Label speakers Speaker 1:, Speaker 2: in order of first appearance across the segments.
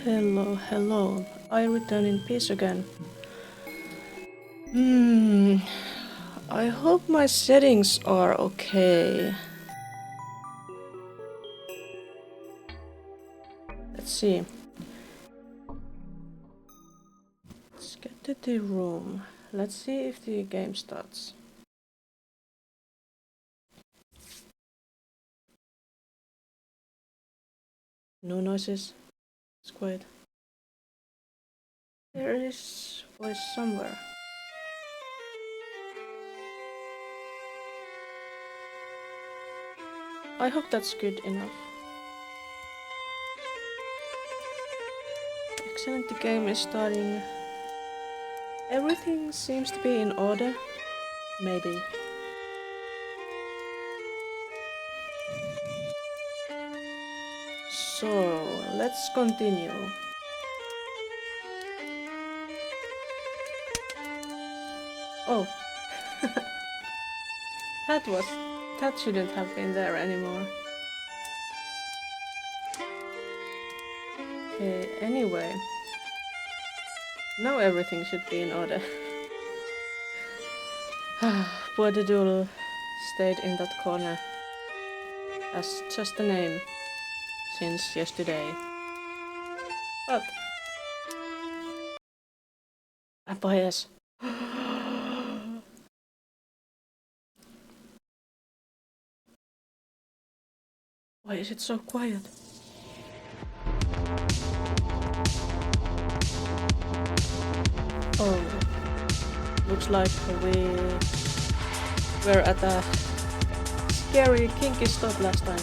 Speaker 1: Hello. I return in peace again. I hope my settings are okay. Let's see. Let's get to the room. Let's see if the game starts. No noises. It's quiet. There is voice somewhere. I hope that's good enough. Excellent, the game is starting. Everything seems to be in order. Maybe. So, let's continue. Oh. That shouldn't have been there anymore. Okay, anyway. Now everything should be in order. Poor Doodle stayed in that corner. As just a name. Since yesterday. But... a bias. Why is it so quiet? Oh, looks like we were at a scary kinky stop last time.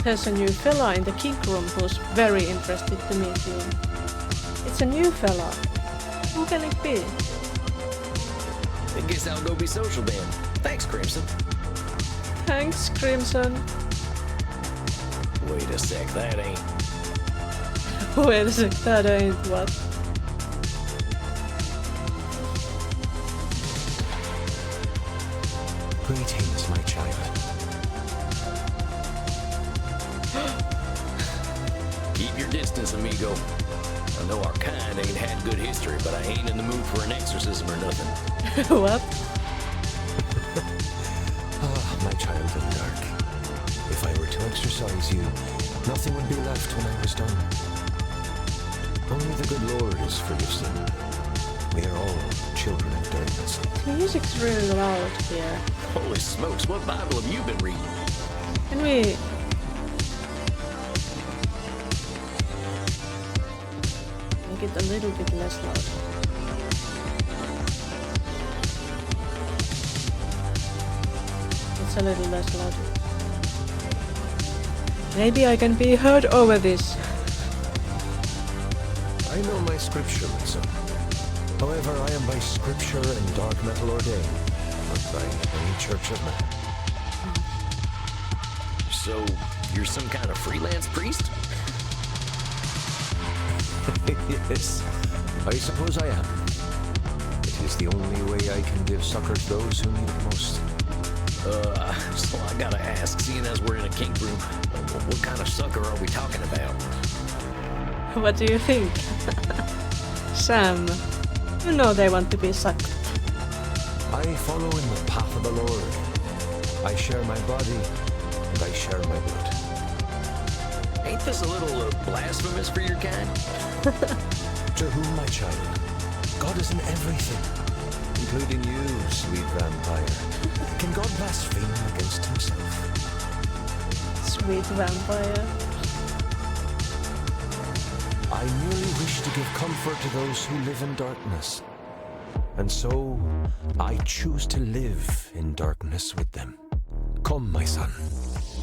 Speaker 1: There's a new fella in the kink room who's very interested to meet you. It's a new fella. Who can it be?
Speaker 2: I guess I'll go be social then. Thanks, Crimson.
Speaker 1: Thanks, Crimson.
Speaker 2: Wait a sec, that ain't...
Speaker 1: Wait a sec, that ain't what?
Speaker 3: Greetings, my child.
Speaker 2: Keep your distance, amigo. I know our kind ain't had good history, but I ain't in the mood for an exorcism or nothing.
Speaker 1: What?
Speaker 3: My child in the dark. If I were to exercise you, nothing would be left when I was done. Only the good Lord is free of sin. We are all children of darkness.
Speaker 1: The music's really loud here.
Speaker 2: Holy smokes, what Bible have you been reading?
Speaker 1: Can we... make it a little bit less loud? It's a little less loud. Maybe I can be heard over this.
Speaker 3: I know my scripture, my son. However, I am by scripture and dark metal ordained, not by any church of man.
Speaker 2: So, you're some kind of freelance priest?
Speaker 3: Yes, I suppose I am. It is the only way I can give succor to those who need it most.
Speaker 2: So I gotta ask, seeing as we're in a kink room, what kind of sucker are we talking about?
Speaker 1: What do you think? Sam, you know they want to be sucked.
Speaker 3: I follow in the path of the Lord. I share my body, and I share my blood.
Speaker 2: Ain't this a little blasphemous for your kind?
Speaker 3: To whom, my child? God is in everything, including you, sweet vampire. Can God blaspheme against himself?
Speaker 1: Sweet vampire.
Speaker 3: I merely wish to give comfort to those who live in darkness. And so, I choose to live in darkness with them. Come, my son.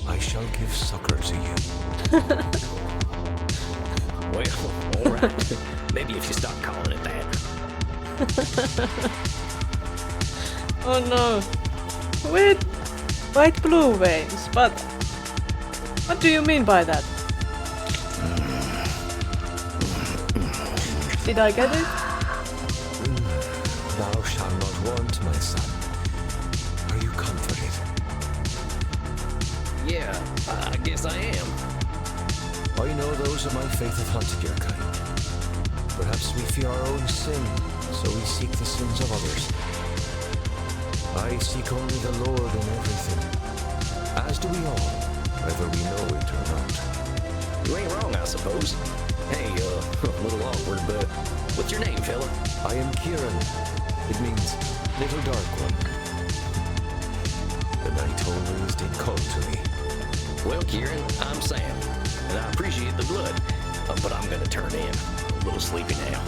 Speaker 3: I shall give succor to you.
Speaker 2: Well, alright. Maybe if you stop calling it that.
Speaker 1: Oh no. With white blue veins, but what do you mean by that? Did I get it?
Speaker 3: Thou shalt not want, my son. Are you comforted?
Speaker 2: Yeah, I guess I am.
Speaker 3: I know Those of my faith have hunted your kind. Perhaps we fear our own sin, so we seek the sins of others. I seek only the Lord in everything, as do we all, whether we know it or not.
Speaker 2: You ain't wrong, I suppose. Hey, a little awkward, but what's your name, fella?
Speaker 3: I am Kieran. It means little dark one. The night always did call to me.
Speaker 2: Well, Kieran, I'm Sam, and I appreciate the blood, but I'm gonna turn in. A little sleepy now.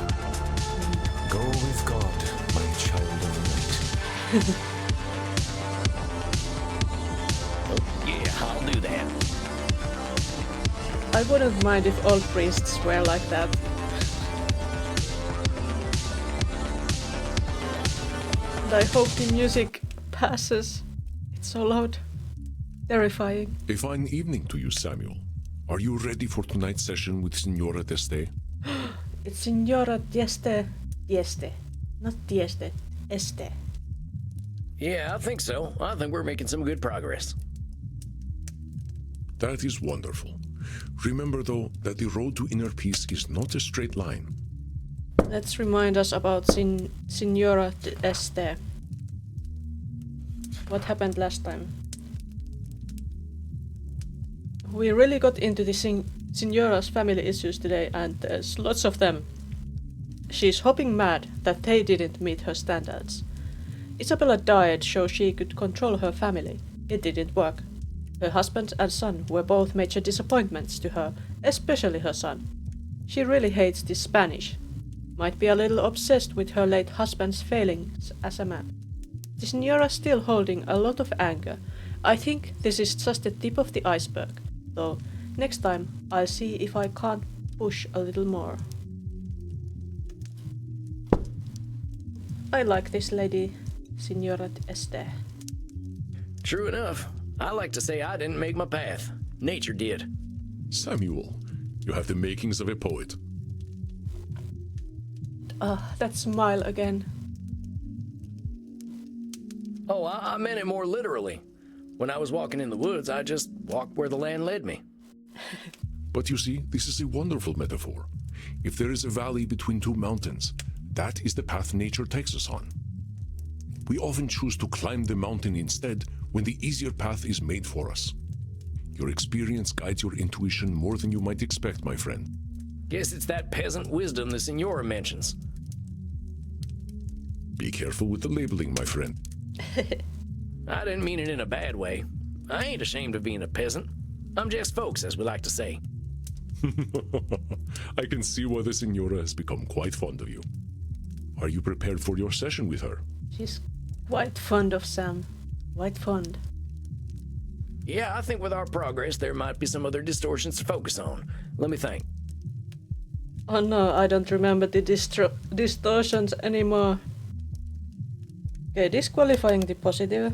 Speaker 3: Go with God, my child of the night.
Speaker 2: Oh, yeah, I'll do that.
Speaker 1: I wouldn't mind if all priests were like that. And I hope the music passes. It's so loud. Terrifying.
Speaker 4: A fine evening to you, Samuel. Are you ready for tonight's session with Signora D'Este?
Speaker 1: It's Signora D'Este. D'Este. Not D'Este. Este.
Speaker 2: Yeah, I think so. I think we're making some good progress.
Speaker 4: That is wonderful. Remember, though, that the road to inner peace is not a straight line.
Speaker 1: Let's remind us about Signora D'Este. What happened last time? We really got into the Signora's family issues today, and there's lots of them. She's hopping mad that they didn't meet her standards. Isabella died so she could control her family. It didn't work. Her husband and son were both major disappointments to her, especially her son. She really hates the Spanish. Might be a little obsessed with her late husband's failings as a man. The Signora's still holding a lot of anger. I think this is just the tip of the iceberg, though next time I'll see if I can't push a little more. I like this lady, Signora D'Este.
Speaker 2: True enough. I like to say I didn't make my path. Nature did.
Speaker 4: Samuel, you have the makings of a poet.
Speaker 1: That smile again.
Speaker 2: Oh, I meant it more literally. When I was walking in the woods, I just walked where the land led me.
Speaker 4: But you see, this is a wonderful metaphor. If there is a valley between two mountains, that is the path nature takes us on. We often choose to climb the mountain instead when the easier path is made for us. Your experience guides your intuition more than you might expect, my friend.
Speaker 2: Guess it's that peasant wisdom the Signora mentions.
Speaker 4: Be careful with the labeling, my friend.
Speaker 2: I didn't mean it in a bad way. I ain't ashamed of being a peasant. I'm just folks, as we like to say.
Speaker 4: I can see why the Signora has become quite fond of you. Are you prepared for your session with her?
Speaker 1: She's quite fond of Sam. Quite fond.
Speaker 2: Yeah, I think with our progress, there might be some other distortions to focus on. Let me think.
Speaker 1: Oh no, I don't remember the distortions anymore. Okay, disqualifying the positive.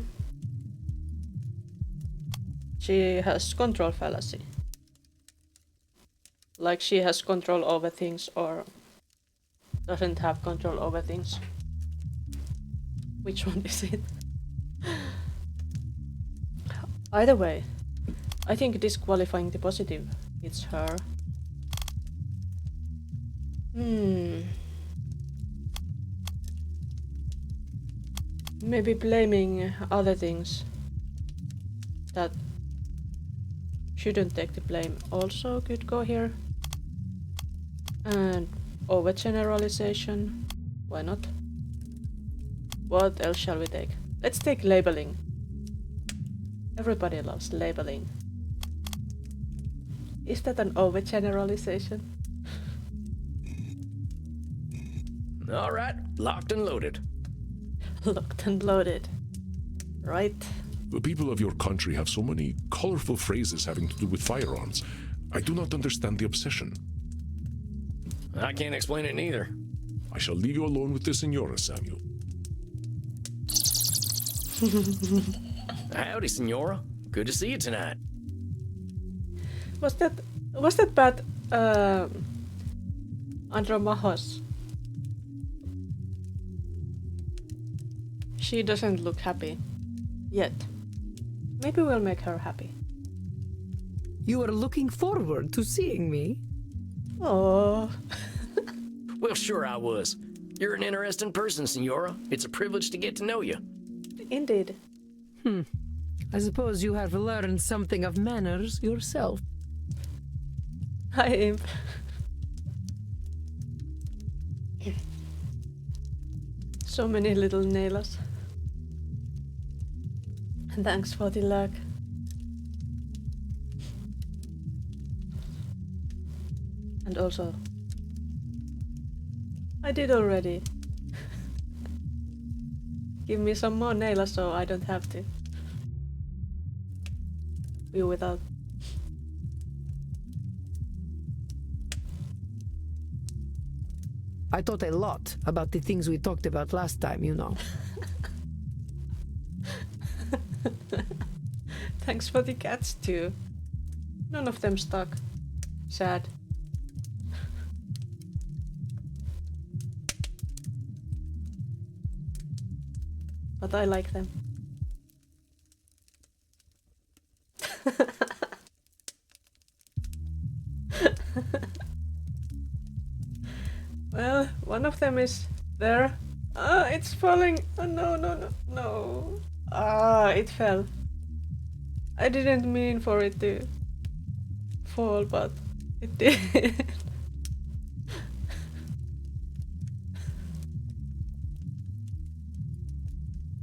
Speaker 1: She has control fallacy. Like she has control over things or doesn't have control over things. Which one is it? Either way, I think disqualifying the positive, it's her. Maybe blaming other things that shouldn't take the blame also could go here. And overgeneralization, why not? What else shall we take? Let's take labeling. Everybody loves labeling. Is that an overgeneralization?
Speaker 2: All right, locked and loaded.
Speaker 1: Locked and loaded. Right?
Speaker 4: The people of your country have so many colorful phrases having to do with firearms. I do not understand the obsession.
Speaker 2: I can't explain it neither.
Speaker 4: I shall leave you alone with the Signora, Samuel.
Speaker 2: Howdy, Signora. Good to see you tonight.
Speaker 1: Was that bad Andromachos? She doesn't look happy. Yet. Maybe we'll make her happy.
Speaker 5: You are looking forward to seeing me?
Speaker 1: Oh.
Speaker 2: Well, sure I was. You're an interesting person, Senora. It's a privilege to get to know you.
Speaker 1: Indeed.
Speaker 5: I suppose you have learned something of manners yourself.
Speaker 1: Hi, Imp. So many little nailers. And thanks for the luck. And also, I did already. Give me some more nailers so I don't have to. Be without.
Speaker 5: I thought a lot about the things we talked about last time, you know.
Speaker 1: Thanks for the cats too. None of them stuck. Sad. But I like them. Well, one of them is there. Ah, it's falling. Oh, no, no, no, no. Ah, it fell. I didn't mean for it to fall, but it did.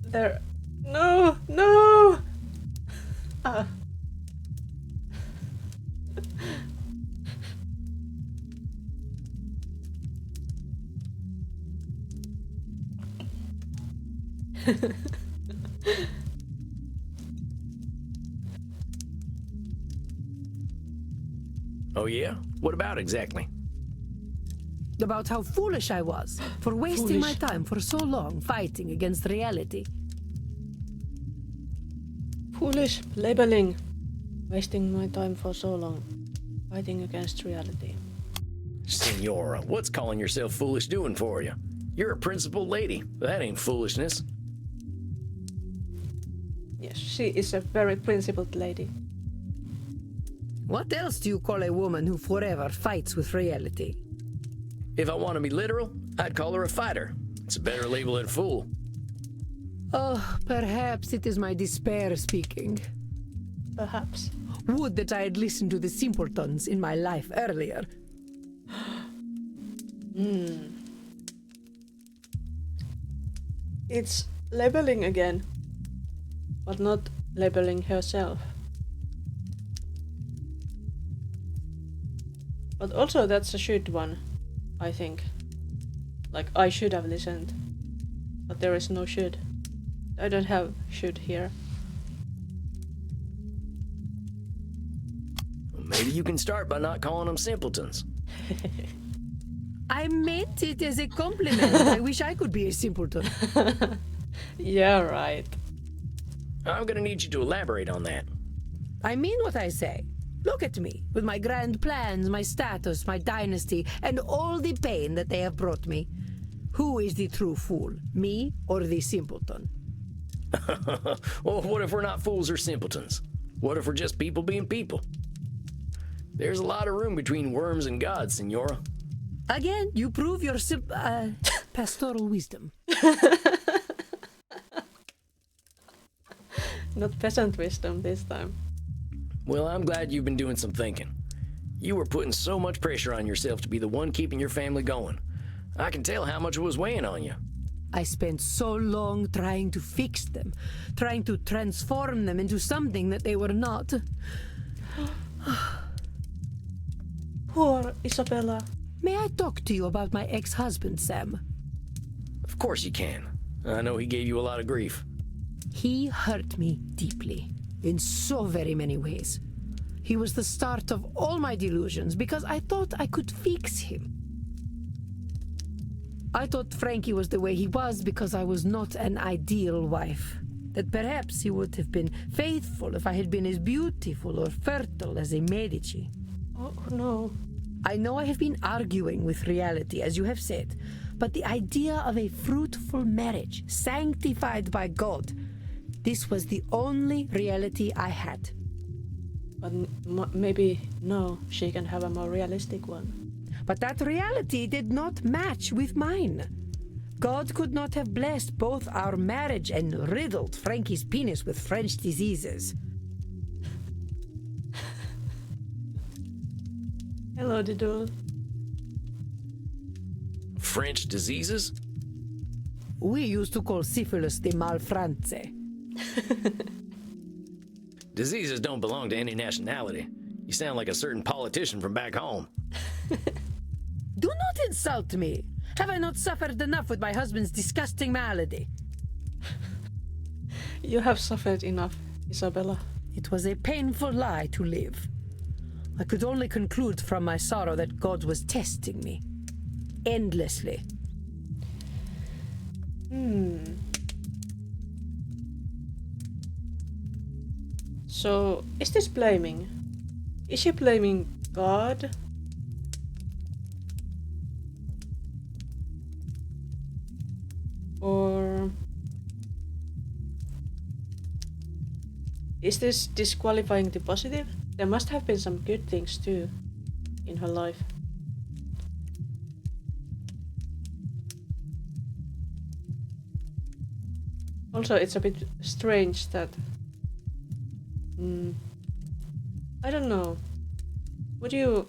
Speaker 1: There. No, no! Ah.
Speaker 2: Oh yeah? What about exactly?
Speaker 5: About how foolish I was for wasting my
Speaker 1: Foolish.
Speaker 5: time for so long fighting against reality.
Speaker 1: Foolish labeling. Wasting my time for so long. Fighting against reality.
Speaker 2: Senora, what's calling yourself foolish doing for you? You're a principled lady. That ain't foolishness.
Speaker 1: Yes, she is a very principled lady.
Speaker 5: What else do you call a woman who forever fights with reality?
Speaker 2: If I want to be literal, I'd call her a fighter. It's a better label than fool.
Speaker 5: Oh, perhaps it is my despair speaking.
Speaker 1: Perhaps.
Speaker 5: Would that I had listened to the simpletons in my life earlier.
Speaker 1: It's labeling again, but not labeling herself. But also that's a should one, I think. Like, I should have listened. But there is no should. I don't have should here.
Speaker 2: Maybe you can start by not calling them simpletons.
Speaker 5: I meant it as a compliment. I wish I could be a simpleton.
Speaker 1: Yeah, right.
Speaker 2: I'm gonna need you to elaborate on that.
Speaker 5: I mean what I say. Look at me, with my grand plans, my status, my dynasty, and all the pain that they have brought me. Who is the true fool, me or the simpleton?
Speaker 2: Well, what if we're not fools or simpletons? What if we're just people being people? There's a lot of room between worms and gods, Senora.
Speaker 5: Again, you prove your pastoral wisdom.
Speaker 1: Not peasant wisdom this time.
Speaker 2: Well, I'm glad you've been doing some thinking. You were putting so much pressure on yourself to be the one keeping your family going. I can tell how much it was weighing on you.
Speaker 5: I spent so long trying to fix them, trying to transform them into something that they were not.
Speaker 1: Poor Isabella.
Speaker 5: May I talk to you about my ex-husband, Sam?
Speaker 2: Of course you can. I know he gave you a lot of grief.
Speaker 5: He hurt me deeply, in so very many ways. He was the start of all my delusions because I thought I could fix him. I thought Frankie was the way he was because I was not an ideal wife. That perhaps he would have been faithful if I had been as beautiful or fertile as a Medici.
Speaker 1: Oh no.
Speaker 5: I know I have been arguing with reality, as you have said, but the idea of a fruitful marriage, sanctified by God, this was the only reality I had.
Speaker 1: But maybe no, she can have a more realistic one.
Speaker 5: But that reality did not match with mine. God could not have blessed both our marriage and riddled Frankie's penis with French diseases.
Speaker 1: Hello, Didul.
Speaker 2: French diseases?
Speaker 5: We used to call syphilis the malfrance.
Speaker 2: Diseases don't belong to any nationality. You sound like a certain politician from back home.
Speaker 5: Do not insult me. Have I not suffered enough with my husband's disgusting malady?
Speaker 1: You have suffered enough, Isabella.
Speaker 5: It was a painful lie to live. I could only conclude from my sorrow that God was testing me. Endlessly.
Speaker 1: So, is this blaming? Is she blaming God? Or is this disqualifying the positive? There must have been some good things too in her life. Also, it's a bit strange that I don't know. Would you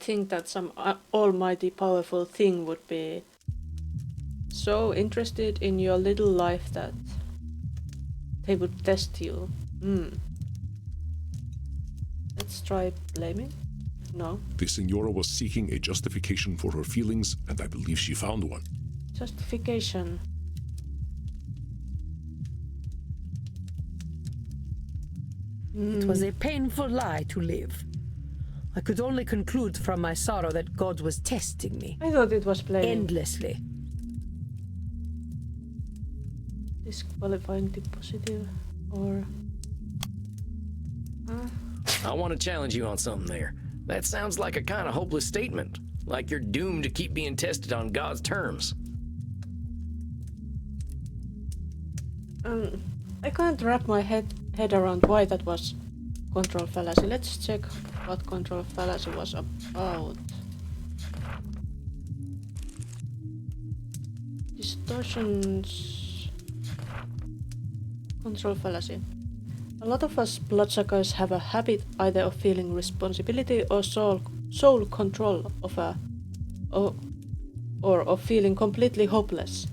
Speaker 1: think that some almighty powerful thing would be so interested in your little life that they would test you? Let's try blaming. No.
Speaker 4: The Senora was seeking a justification for her feelings, and I believe she found one.
Speaker 1: Justification.
Speaker 5: It was a painful lie to live. I could only conclude from my sorrow that God was testing me.
Speaker 1: I thought it was blaming.
Speaker 5: Endlessly.
Speaker 1: Disqualifying the positive, or
Speaker 2: I want to challenge you on something there. That sounds like a kind of hopeless statement. Like you're doomed to keep being tested on God's terms.
Speaker 1: I can't wrap my head around why that was control fallacy. Let's check what control fallacy was about. Distortions. Control fallacy. A lot of us bloodsuckers have a habit either of feeling responsibility or soul control of or of feeling completely hopeless.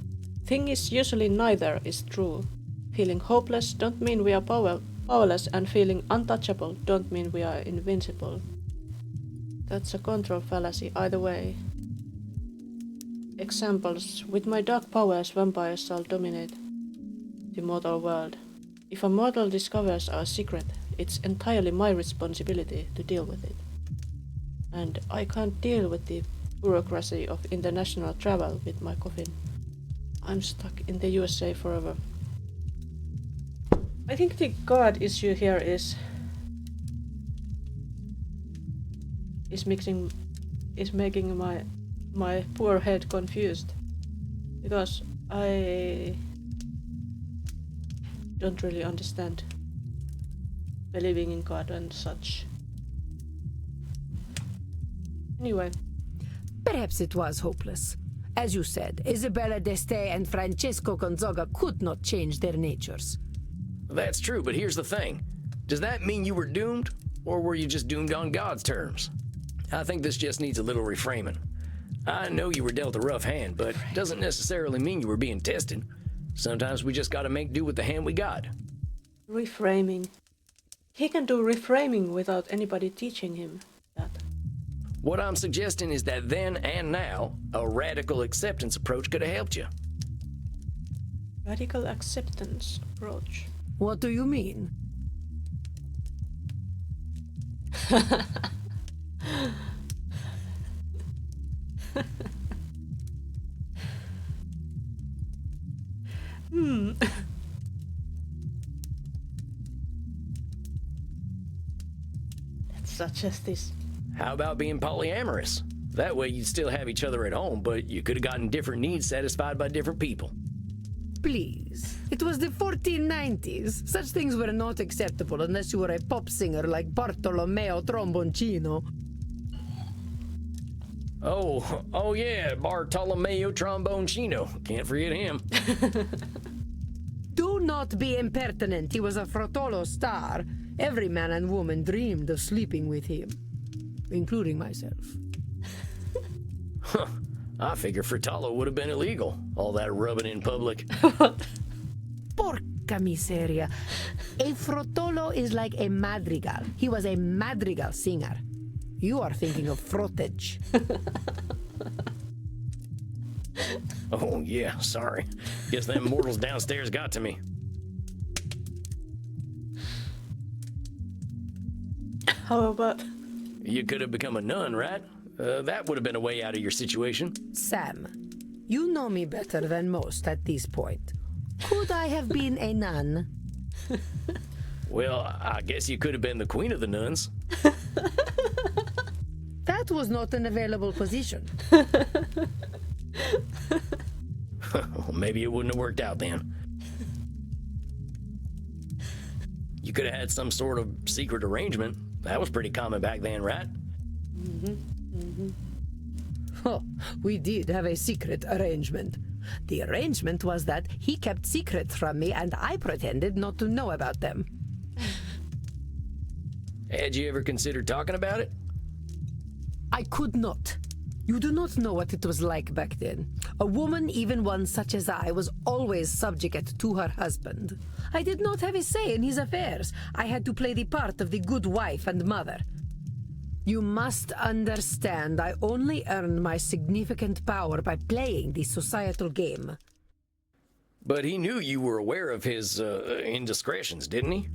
Speaker 1: Thing is, usually neither is true. Feeling hopeless don't mean we are powerless, and feeling untouchable don't mean we are invincible. That's a control fallacy either way. Examples. With my dark powers, vampires shall dominate the mortal world. If a mortal discovers our secret, it's entirely my responsibility to deal with it. And I can't deal with the bureaucracy of international travel with my coffin. I'm stuck in the USA forever. I think the God issue here is making my poor head confused, because I don't really understand believing in God and such. Anyway.
Speaker 5: Perhaps it was hopeless. As you said, Isabella d'Este and Francesco Gonzaga could not change their natures.
Speaker 2: That's true, but here's the thing. Does that mean you were doomed, or were you just doomed on God's terms? I think this just needs a little reframing. I know you were dealt a rough hand, but doesn't necessarily mean you were being tested. Sometimes we just gotta make do with the hand we got.
Speaker 1: Reframing. He can do reframing without anybody teaching him that.
Speaker 2: What I'm suggesting is that then and now, a radical acceptance approach could have helped you.
Speaker 1: Radical acceptance approach.
Speaker 5: What do you mean?
Speaker 1: Let's suggest this.
Speaker 2: How about being polyamorous? That way you'd still have each other at home, but you could have gotten different needs satisfied by different people.
Speaker 5: Please. It was the 1490s. Such things were not acceptable unless you were a pop singer like Bartolomeo Tromboncino.
Speaker 2: Oh yeah, Bartolomeo Tromboncino. Can't forget him.
Speaker 5: Do not be impertinent. He was a Frotolo star. Every man and woman dreamed of sleeping with him, including myself.
Speaker 2: Huh. I figure Frutalo would have been illegal. All that rubbing in public.
Speaker 5: Porca miseria. A Frotolo is like a madrigal. He was a madrigal singer. You are thinking of frottage.
Speaker 2: Oh yeah, sorry. Guess them mortals downstairs got to me.
Speaker 1: How about...
Speaker 2: You could have become a nun, right? That would have been a way out of your situation.
Speaker 5: Sam, you know me better than most at this point. Could I have been a nun?
Speaker 2: Well, I guess you could have been the queen of the nuns.
Speaker 5: That was not an available position.
Speaker 2: Maybe it wouldn't have worked out then. You could have had some sort of secret arrangement. That was pretty common back then, right?
Speaker 5: Oh, we did have a secret arrangement. The arrangement was that he kept secrets from me and I pretended not to know about them.
Speaker 2: Had you ever considered talking about it?
Speaker 5: I could not. You do not know what it was like back then. A woman, even one such as I, was always subject to her husband. I did not have a say in his affairs. I had to play the part of the good wife and mother. You must understand, I only earned my significant power by playing the societal game.
Speaker 2: But he knew you were aware of his indiscretions, didn't he?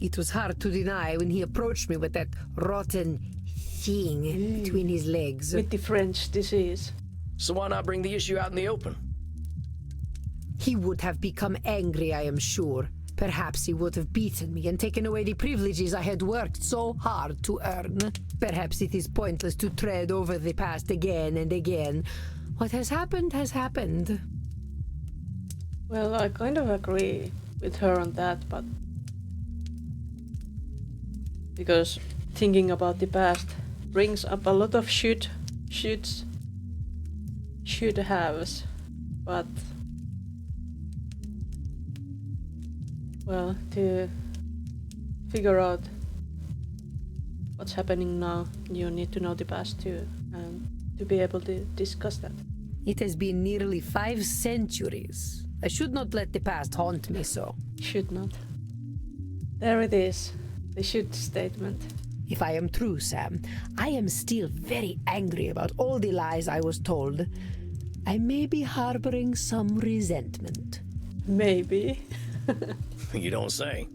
Speaker 5: It was hard to deny when he approached me with that rotten thing between his legs.
Speaker 1: With the French disease.
Speaker 2: So why not bring the issue out in the open?
Speaker 5: He would have become angry, I am sure. Perhaps he would have beaten me and taken away the privileges I had worked so hard to earn. Perhaps it is pointless to tread over the past again and again. What has happened has happened.
Speaker 1: Well, I kind of agree with her on that, but... Because thinking about the past brings up a lot of should haves, but... Well, to figure out what's happening now, you need to know the past too, and to be able to discuss that.
Speaker 5: It has been nearly 5 centuries. I should not let the past haunt me so.
Speaker 1: Should not. There it is, the should statement.
Speaker 5: If I am true, Sam, I am still very angry about all the lies I was told. I may be harboring some resentment.
Speaker 1: Maybe.
Speaker 2: You don't say.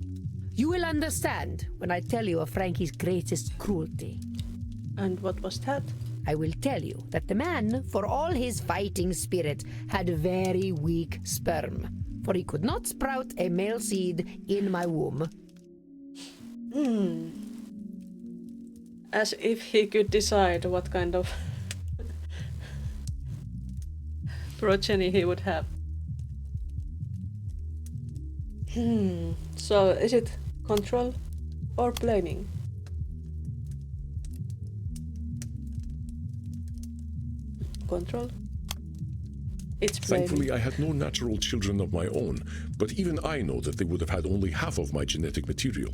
Speaker 5: You will understand when I tell you of Frankie's greatest cruelty.
Speaker 1: And what was that?
Speaker 5: I will tell you that the man, for all his fighting spirit, had very weak sperm, for he could not sprout a male seed in my womb.
Speaker 1: As if he could decide what kind of progeny he would have. So, is it control or blaming? Control? It's blaming.
Speaker 4: Thankfully, I had no natural children of my own, but even I know that they would have had only half of my genetic material.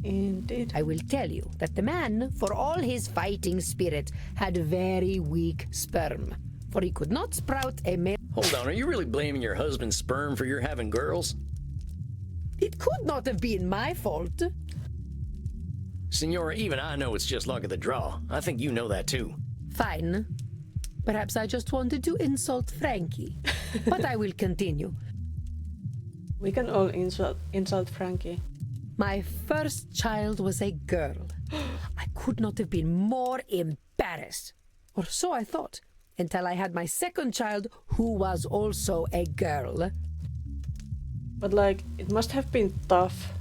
Speaker 1: Indeed.
Speaker 5: I will tell you that the man, for all his fighting spirit, had very weak sperm, for he could not sprout a male...
Speaker 2: Hold on, are you really blaming your husband's sperm for your having girls?
Speaker 5: It could not have been my fault.
Speaker 2: Senora, even I know it's just luck of the draw. I think you know that too.
Speaker 5: Fine. Perhaps I just wanted to insult Frankie. But I will continue.
Speaker 1: We can all insult Frankie.
Speaker 5: My first child was a girl. I could not have been more embarrassed. Or so I thought. Until I had my second child, who was also a girl.
Speaker 1: But like, it must have been tough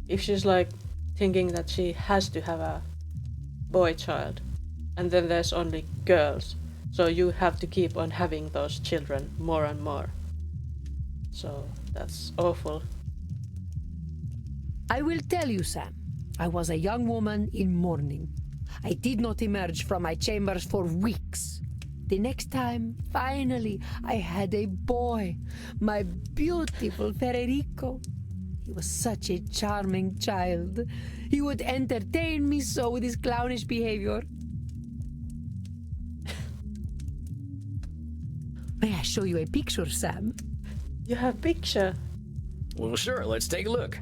Speaker 1: if she's like thinking that she has to have a boy child and then there's only girls, so you have to keep on having those children more and more. So that's awful.
Speaker 5: I will tell you, Sam. I was a young woman in mourning. I did not emerge from my chambers for weeks. The next time, finally, I had a boy, my beautiful Federico. He was such a charming child. He would entertain me so with his clownish behavior. May I show you a picture, Sam?
Speaker 1: You have picture?
Speaker 2: Well, sure, let's take a look.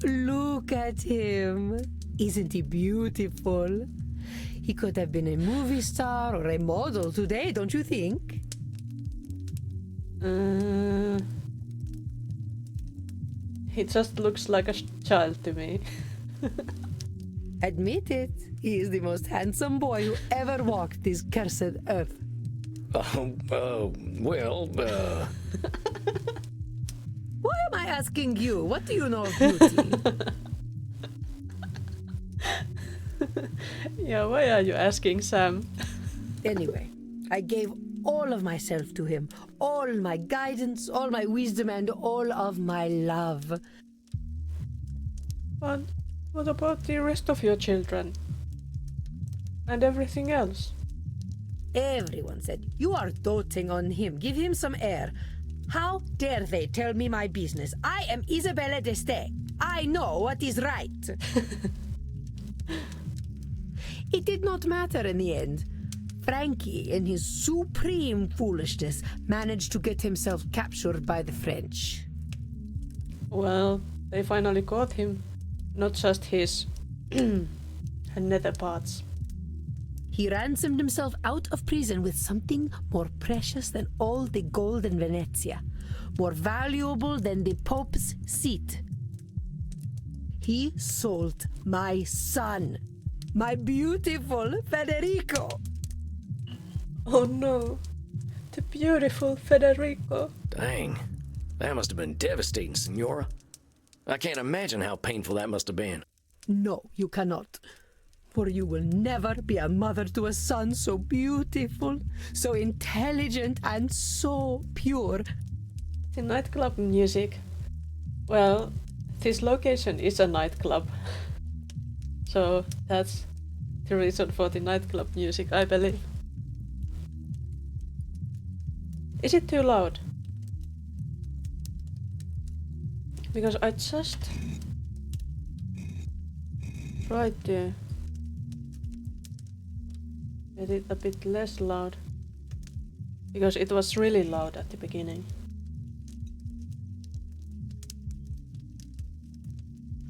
Speaker 5: Look at him. Isn't he beautiful? He could have been a movie star or a model today, don't you think?
Speaker 1: He just looks like a child to me.
Speaker 5: Admit it, he is the most handsome boy who ever walked this cursed earth.
Speaker 2: Well,
Speaker 5: Why am I asking you? What do you know of beauty?
Speaker 1: Yeah, why are you asking, Sam?
Speaker 5: Anyway, I gave all of myself to him, all my guidance, all my wisdom, and all of my love.
Speaker 1: But what about the rest of your children? And everything else?
Speaker 5: Everyone said, "You are doting on him. Give him some air." How dare they tell me my business? I am Isabella d'Este. I know what is right. It did not matter in the end. Frankie, in his supreme foolishness, managed to get himself captured by the French.
Speaker 1: Well, they finally caught him. Not just his nether parts.
Speaker 5: He ransomed himself out of prison with something more precious than all the gold in Venezia, more valuable than the Pope's seat. He sold my son, my beautiful Federico.
Speaker 1: Oh no, the beautiful Federico.
Speaker 2: dang. That must have been devastating, Senora. I can't imagine how painful that must have been.
Speaker 5: No, you cannot. For you will never be a mother to a son so beautiful, so intelligent, and so pure.
Speaker 1: The nightclub music. Well, this location is a nightclub. So that's the reason for the nightclub music, I believe. Is it too loud? Because I just tried to get it a bit less loud. Because it was really loud at the beginning.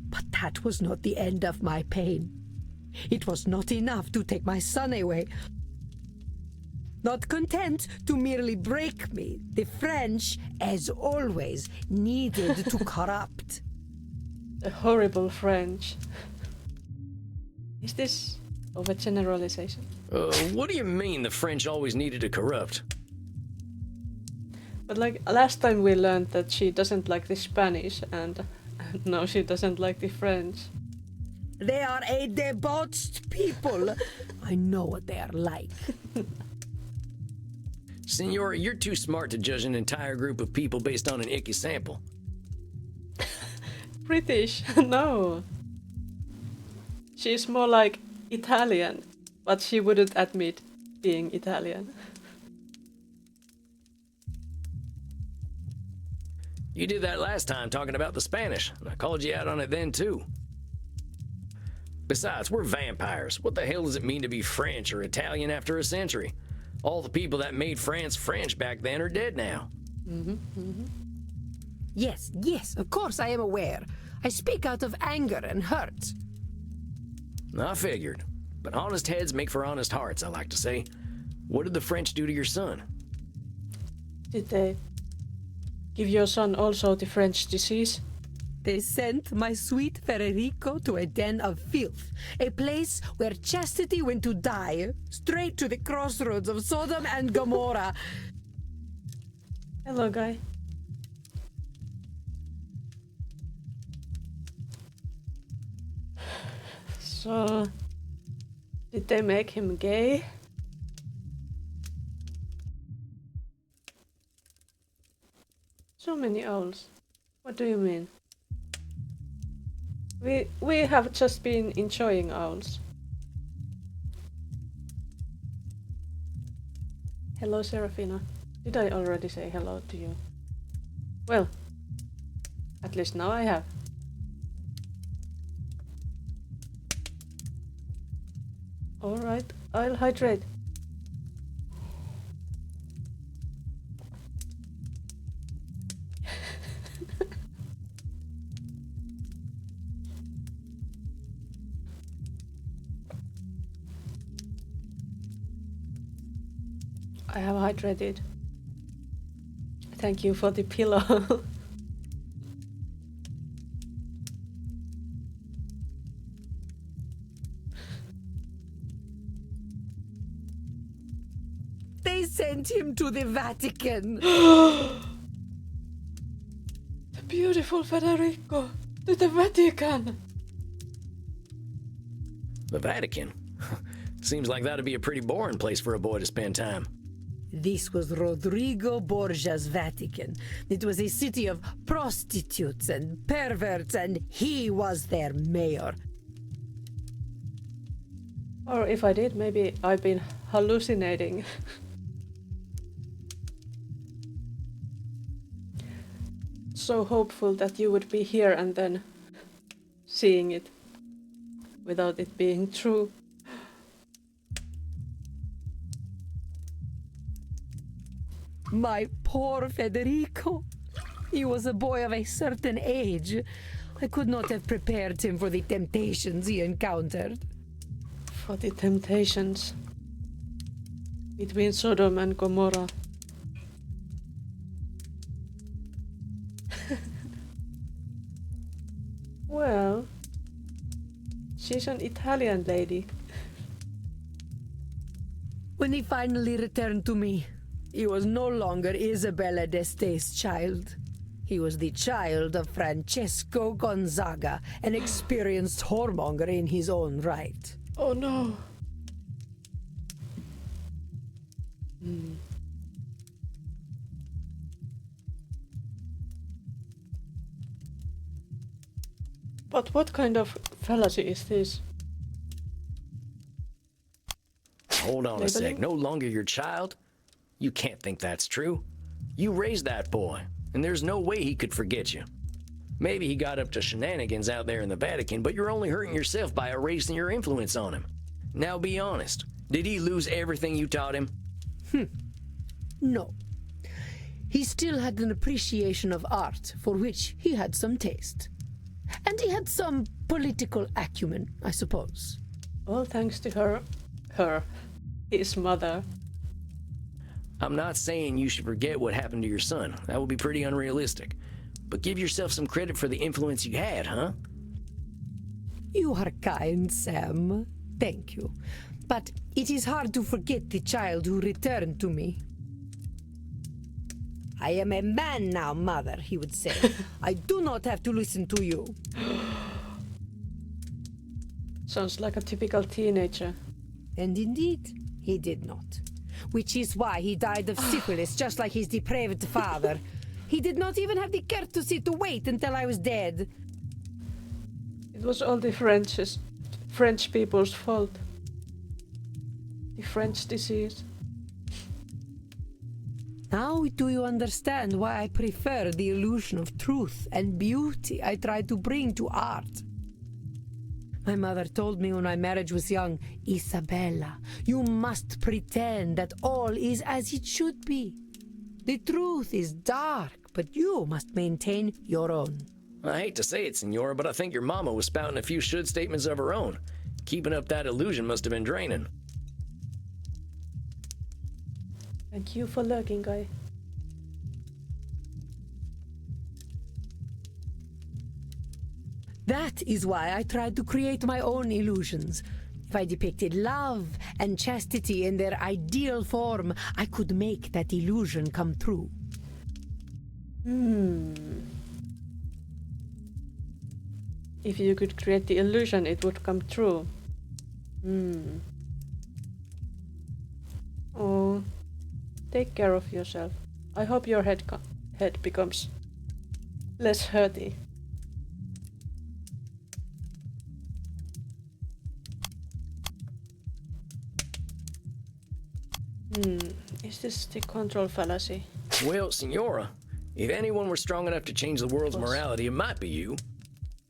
Speaker 5: But that was not the end of my pain. It was not enough to take my son away. Not content to merely break me, the French, as always, needed to corrupt.
Speaker 1: The horrible French. Is this overgeneralization?
Speaker 2: What do you mean the French always needed to corrupt?
Speaker 1: But like last time we learned that she doesn't like the Spanish and now she doesn't like the French.
Speaker 5: They are a debauched people. I know what they are like.
Speaker 2: Senora, you're too smart to judge an entire group of people based on an icky sample.
Speaker 1: British? No. She's more like Italian, but she wouldn't admit being Italian.
Speaker 2: You did that last time talking about the Spanish, and I called you out on it then too. Besides, we're vampires. What the hell does it mean to be French or Italian after a century? All the people that made France French back then are dead now.
Speaker 5: Yes, of course I am aware. I speak out of anger and hurt.
Speaker 2: I figured. But honest heads make for honest hearts, I like to say. What did the French do to your son?
Speaker 1: Did they give your son also the French disease?
Speaker 5: They sent my sweet Federico to a den of filth, a place where chastity went to die, straight to the crossroads of Sodom and Gomorrah.
Speaker 1: Hello, guy. So, did they make him gay? So many owls. What do you mean? We have just been enjoying owls. Hello, Serafina. Did I already say hello to you? Well, at least now I have. Alright, I'll hydrate. I have hydrated. Thank you for the pillow.
Speaker 5: They sent him to the Vatican.
Speaker 1: The beautiful Federico to the Vatican.
Speaker 2: The Vatican? Seems like that'd be a pretty boring place for a boy to spend time.
Speaker 5: This was Rodrigo Borgia's Vatican. It was a city of prostitutes and perverts, and he was their mayor.
Speaker 1: Or if I did, maybe I've been hallucinating. So hopeful that you would be here and then seeing it without it being true.
Speaker 5: My poor Federico. He was a boy of a certain age. I could not have prepared him for the temptations he encountered.
Speaker 1: For the temptations between Sodom and Gomorrah. Well, she's an Italian lady.
Speaker 5: When he finally returned to me, he was no longer Isabella d'Este's child. He was the child of Francesco Gonzaga, an experienced whoremonger in his own right.
Speaker 1: Oh no. But what kind of fallacy is this?
Speaker 2: Hold on a sec. No longer your child? You can't think that's true. You raised that boy, and there's no way he could forget you. Maybe he got up to shenanigans out there in the Vatican, but you're only hurting yourself by erasing your influence on him. Now be honest. Did he lose everything you taught him?
Speaker 5: No. He still had an appreciation of art, for which he had some taste. And he had some political acumen, I suppose.
Speaker 1: All thanks to his mother.
Speaker 2: I'm not saying you should forget what happened to your son. That would be pretty unrealistic. But give yourself some credit for the influence you had, huh?
Speaker 5: You are kind, Sam. Thank you. But it is hard to forget the child who returned to me. I am a man now, mother, he would say. I do not have to listen to you.
Speaker 1: Sounds like a typical teenager.
Speaker 5: And indeed, he did not. Which is why he died of syphilis, just like his depraved father. He did not even have the courtesy to wait until I was dead.
Speaker 1: It was all the French people's fault. The French disease.
Speaker 5: Now do you understand why I prefer the illusion of truth and beauty I try to bring to art? My mother told me when my marriage was young, Isabella, you must pretend that all is as it should be. The truth is dark, but you must maintain your own.
Speaker 2: I hate to say it, Senora, but I think your mama was spouting a few should statements of her own. Keeping up that illusion must have been draining.
Speaker 1: Thank you for lurking, guy.
Speaker 5: That is why I tried to create my own illusions. If I depicted love and chastity in their ideal form, I could make that illusion come true.
Speaker 1: If you could create the illusion, it would come true. Oh, take care of yourself. I hope your head becomes less hurty. Is this the control fallacy?
Speaker 2: Well, Senora, if anyone were strong enough to change the world's morality, it might be you.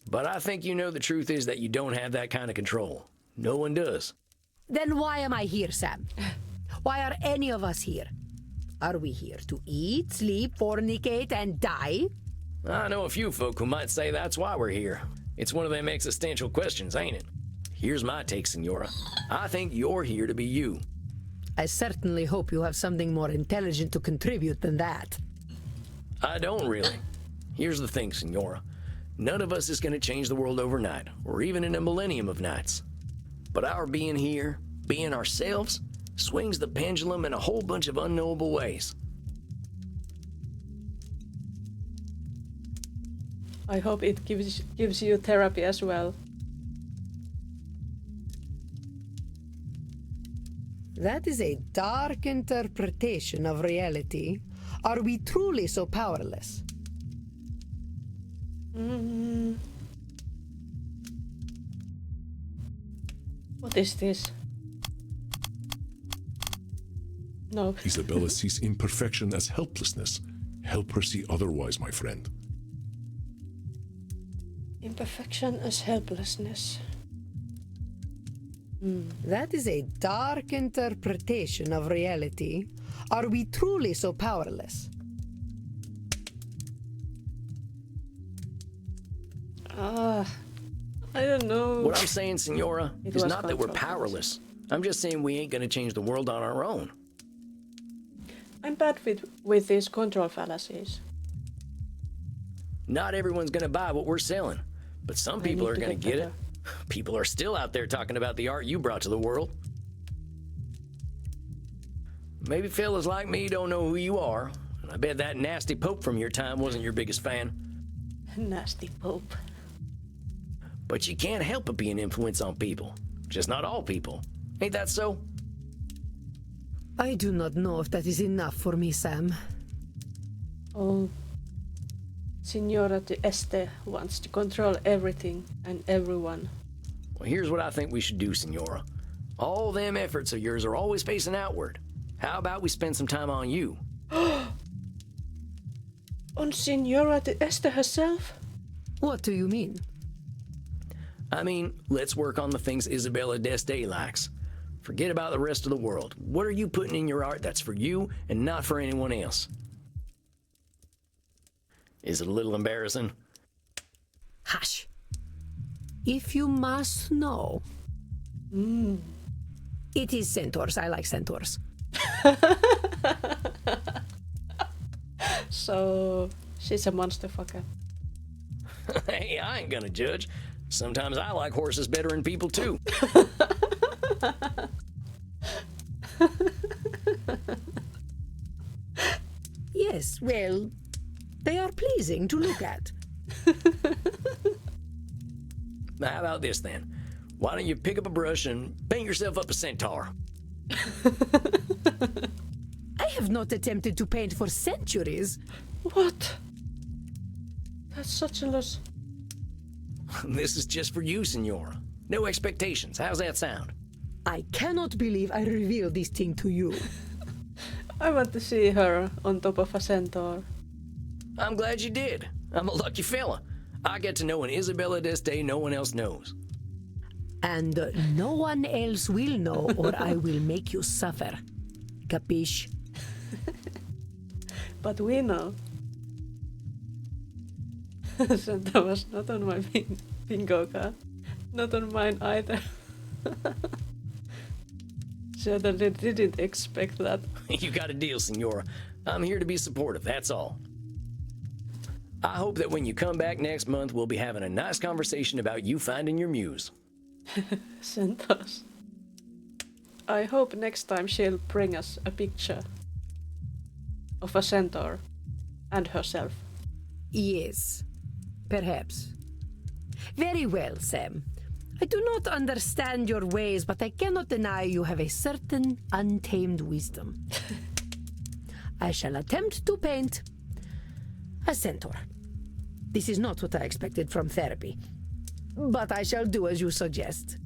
Speaker 2: But I think you know the truth is that you don't have that kind of control. No one does.
Speaker 5: Then why am I here, Sam? Why are any of us here? Are we here to eat, sleep, fornicate, and die?
Speaker 2: I know a few folk who might say that's why we're here. It's one of them existential questions, ain't it? Here's my take, Senora. I think you're here to be you.
Speaker 5: I certainly hope you have something more intelligent to contribute than that.
Speaker 2: I don't really. Here's the thing, Senora. None of us is going to change the world overnight, or even in a millennium of nights. But our being here, being ourselves, swings the pendulum in a whole bunch of unknowable ways.
Speaker 1: I hope it gives you therapy as well.
Speaker 5: That is a dark interpretation of reality. Are we truly so powerless?
Speaker 1: What is this? No.
Speaker 4: Isabella sees imperfection as helplessness. Help her see otherwise, my friend.
Speaker 1: Imperfection as helplessness.
Speaker 5: That is a dark interpretation of reality. Are we truly so powerless?
Speaker 1: I don't know.
Speaker 2: What I'm saying, Senora,
Speaker 1: It
Speaker 2: is
Speaker 1: was
Speaker 2: not that we're
Speaker 1: control
Speaker 2: powerless. I'm just saying we ain't gonna change the world on our own.
Speaker 1: I'm bad with these control fallacies.
Speaker 2: Not everyone's gonna buy what we're selling, but some people
Speaker 1: need
Speaker 2: are
Speaker 1: to
Speaker 2: gonna
Speaker 1: get
Speaker 2: get it. People are still out there talking about the art you brought to the world. Maybe fellas like me don't know who you are. I bet that nasty Pope from your time wasn't your biggest fan.
Speaker 1: Nasty Pope.
Speaker 2: But you can't help but be an influence on people. Just not all people. Ain't that so?
Speaker 5: I do not know if that is enough for me, Sam.
Speaker 1: Oh, Signora de Este wants to control everything and everyone.
Speaker 2: Well, here's what I think we should do, Senora. All them efforts of yours are always facing outward. How about we spend some time on you?
Speaker 1: On Signora de Este herself?
Speaker 5: What do you mean?
Speaker 2: I mean, let's work on the things Isabella d'Este likes. Forget about the rest of the world. What are you putting in your art that's for you and not for anyone else? Is it a little embarrassing?
Speaker 5: Hush. If you must know. It is centaurs. I like centaurs.
Speaker 1: So, she's a monster fucker.
Speaker 2: Hey, I ain't gonna judge. Sometimes I like horses better than people too.
Speaker 5: Yes, well, they are pleasing to look at.
Speaker 2: Now, how about this then? Why don't you pick up a brush and paint yourself up a centaur?
Speaker 5: I have not attempted to paint for centuries.
Speaker 1: What? That's such a loss.
Speaker 2: This is just for you, Senora. No expectations. How's that sound?
Speaker 5: I cannot believe I revealed this thing to you.
Speaker 1: I want to see her on top of a centaur.
Speaker 2: I'm glad you did. I'm a lucky fella. I get to know an Isabella d'Este no one else knows.
Speaker 5: And no one else will know, or I will make you suffer. Capiche?
Speaker 1: But we know. Centaur was not on my bingo card. Not on mine either. Certainly didn't expect that.
Speaker 2: You got a deal, Senora. I'm here to be supportive, that's all. I hope that when you come back next month, we'll be having a nice conversation about you finding your muse.
Speaker 1: Centaurs. I hope next time she'll bring us a picture of a centaur and herself.
Speaker 5: Yes, perhaps. Very well, Sam. I do not understand your ways, but I cannot deny you have a certain untamed wisdom. I shall attempt to paint a centaur. This is not what I expected from therapy, but I shall do as you suggest.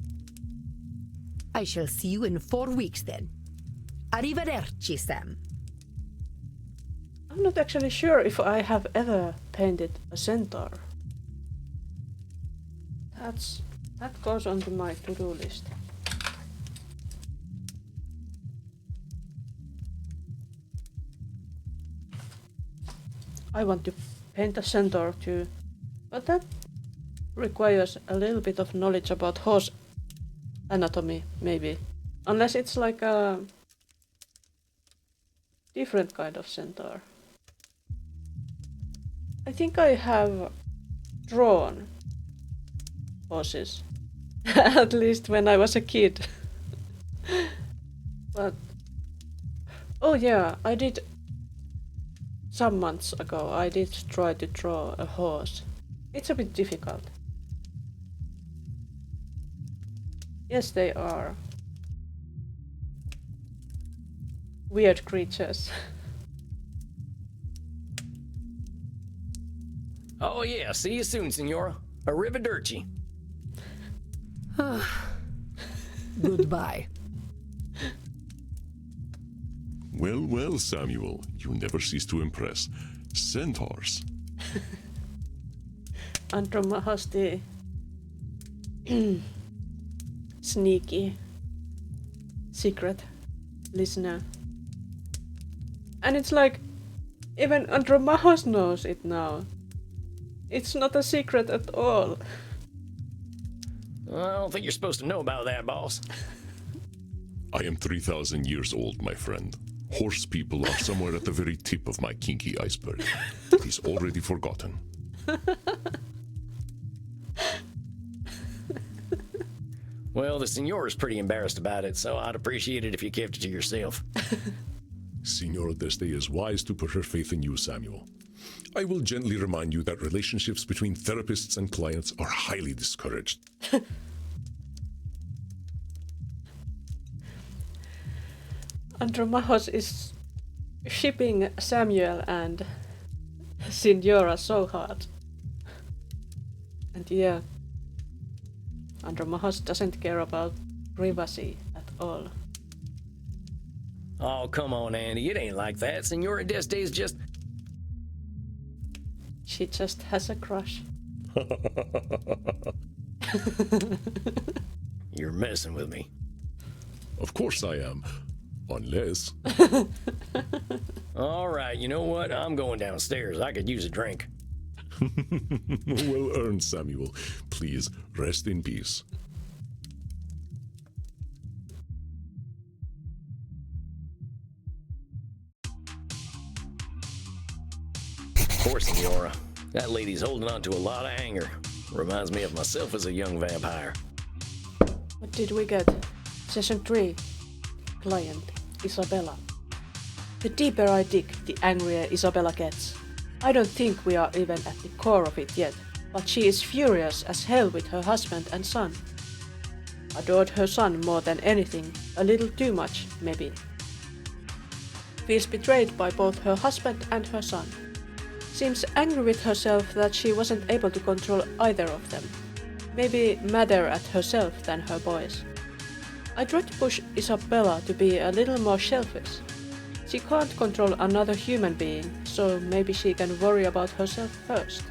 Speaker 5: I shall see you in 4 weeks then. Arrivederci, Sam.
Speaker 1: I'm not actually sure if I have ever painted a centaur. That goes onto my to-do list. I want to paint a centaur too, but that requires a little bit of knowledge about horse anatomy, maybe. Unless it's like a different kind of centaur. I think I have drawn horses, at least when I was a kid. But oh yeah, I did some months ago. I did try to draw a horse. It's a bit difficult. Yes, they are weird creatures.
Speaker 2: Oh yeah, see you soon, Senora. Arrivederci.
Speaker 5: Goodbye.
Speaker 4: Well, well, Samuel, you never cease to impress. Centaurs.
Speaker 1: Andromahasti. Sneaky. Secret listener. And it's like, even Andromahos knows it now. It's not a secret at all.
Speaker 2: I don't think you're supposed to know about that, boss.
Speaker 4: I am 3,000 years old, my friend. Horse people are somewhere at the very tip of my kinky iceberg. It is already forgotten.
Speaker 2: Well, the Senora's pretty embarrassed about it, so I'd appreciate it if you kept it to yourself.
Speaker 4: Senora Deste is wise to put her faith in you, Samuel. I will gently remind you that relationships between therapists and clients are highly discouraged.
Speaker 1: Andromahos is shipping Samuel and Signora so hard. And yeah, Andromahos doesn't care about privacy at all.
Speaker 2: Oh, come on, Andy. It ain't like that. Senora Deste's just...
Speaker 1: She just has a crush.
Speaker 2: You're messing with me.
Speaker 4: Of course I am. Unless...
Speaker 2: All right, you know what? I'm going downstairs. I could use a drink.
Speaker 4: Well earned, Samuel. Please, rest in peace.
Speaker 2: Poor Senora. That lady's holding on to a lot of anger. Reminds me of myself as a young vampire.
Speaker 1: What did we get? Session 3. Client, Isabella. The deeper I dig, the angrier Isabella gets. I don't think we are even at the core of it yet, but she is furious as hell with her husband and son. Adored her son more than anything, a little too much, maybe. Feels betrayed by both her husband and her son. Seems angry with herself that she wasn't able to control either of them. Maybe madder at herself than her boys. I try to push Isabella to be a little more selfish. She can't control another human being, so maybe she can worry about herself first.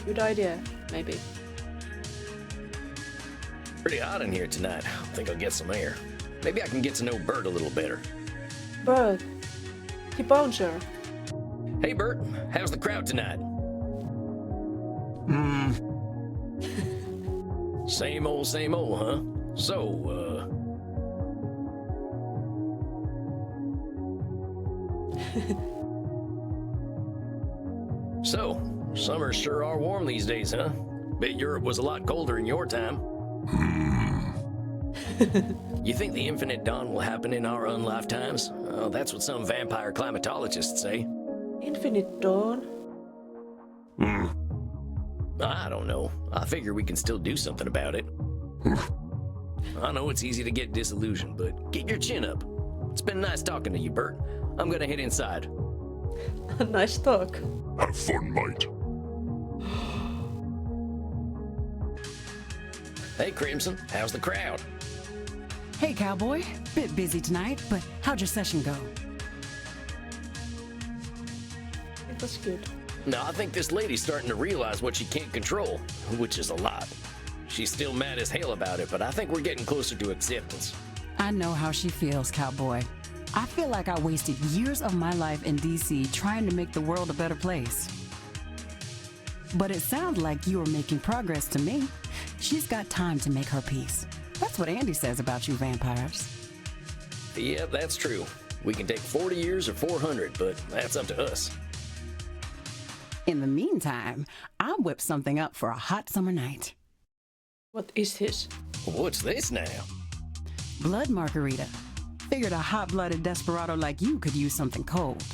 Speaker 1: Good idea, maybe.
Speaker 2: Pretty hot in here tonight. Think I'll get some air. Maybe I can get to know Bert a little better.
Speaker 1: Bert, the bouncer.
Speaker 2: Hey, Bert. How's the crowd tonight? Same old, huh? So, So, summers sure are warm these days, huh? Bet Europe was a lot colder in your time. You think the infinite dawn will happen in our own lifetimes? Oh, that's what some vampire climatologists say.
Speaker 1: Infinite Dawn?
Speaker 2: I don't know. I figure we can still do something about it. I know it's easy to get disillusioned, but get your chin up. It's been nice talking to you, Bert. I'm gonna head inside.
Speaker 1: Nice talk.
Speaker 4: Have fun, mate.
Speaker 2: Hey, Crimson, how's the crowd?
Speaker 6: Hey, cowboy. Bit busy tonight, but how'd your session go?
Speaker 1: It was good.
Speaker 2: No, I think this lady's starting to realize what she can't control, which is a lot. She's still mad as hell about it, but I think we're getting closer to acceptance.
Speaker 6: I know how she feels, cowboy. I feel like I wasted years of my life in D.C. trying to make the world a better place. But it sounds like you are making progress to me. She's got time to make her peace. That's what Andy says about you vampires.
Speaker 2: Yeah, that's true. We can take 40 years or 400, but that's up to us.
Speaker 6: In the meantime, I'll whip something up for a hot summer night.
Speaker 1: What is this?
Speaker 2: What's this now?
Speaker 6: Blood margarita. Figured a hot-blooded desperado like you could use something cold.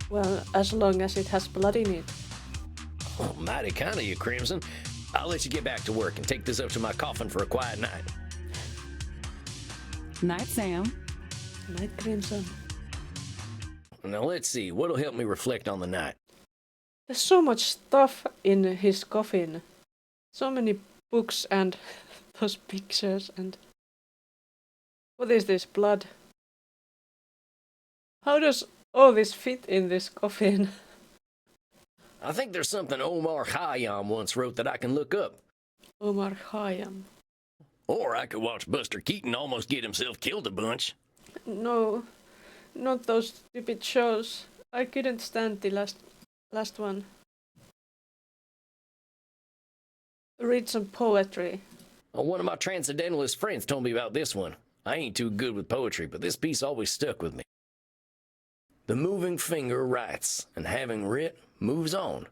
Speaker 1: Well, as long as it has blood in it.
Speaker 2: Oh, mighty kind of you, Crimson. I'll let you get back to work and take this up to my coffin for a quiet night.
Speaker 6: Night, Sam.
Speaker 1: Night Crimson.
Speaker 2: Now let's see, what'll help me reflect on the night?
Speaker 1: There's so much stuff in his coffin. So many books and those pictures and... What is this? Blood? How does all this fit in this coffin?
Speaker 2: I think there's something Omar Khayyam once wrote that I can look up.
Speaker 1: Omar Khayyam.
Speaker 2: Or I could watch Buster Keaton almost get himself killed a bunch.
Speaker 1: No, not those stupid shows. I couldn't stand the last one. Read some poetry.
Speaker 2: One of my transcendentalist friends told me about this one. I ain't too good with poetry, but this piece always stuck with me. The moving finger writes, and having writ, moves on.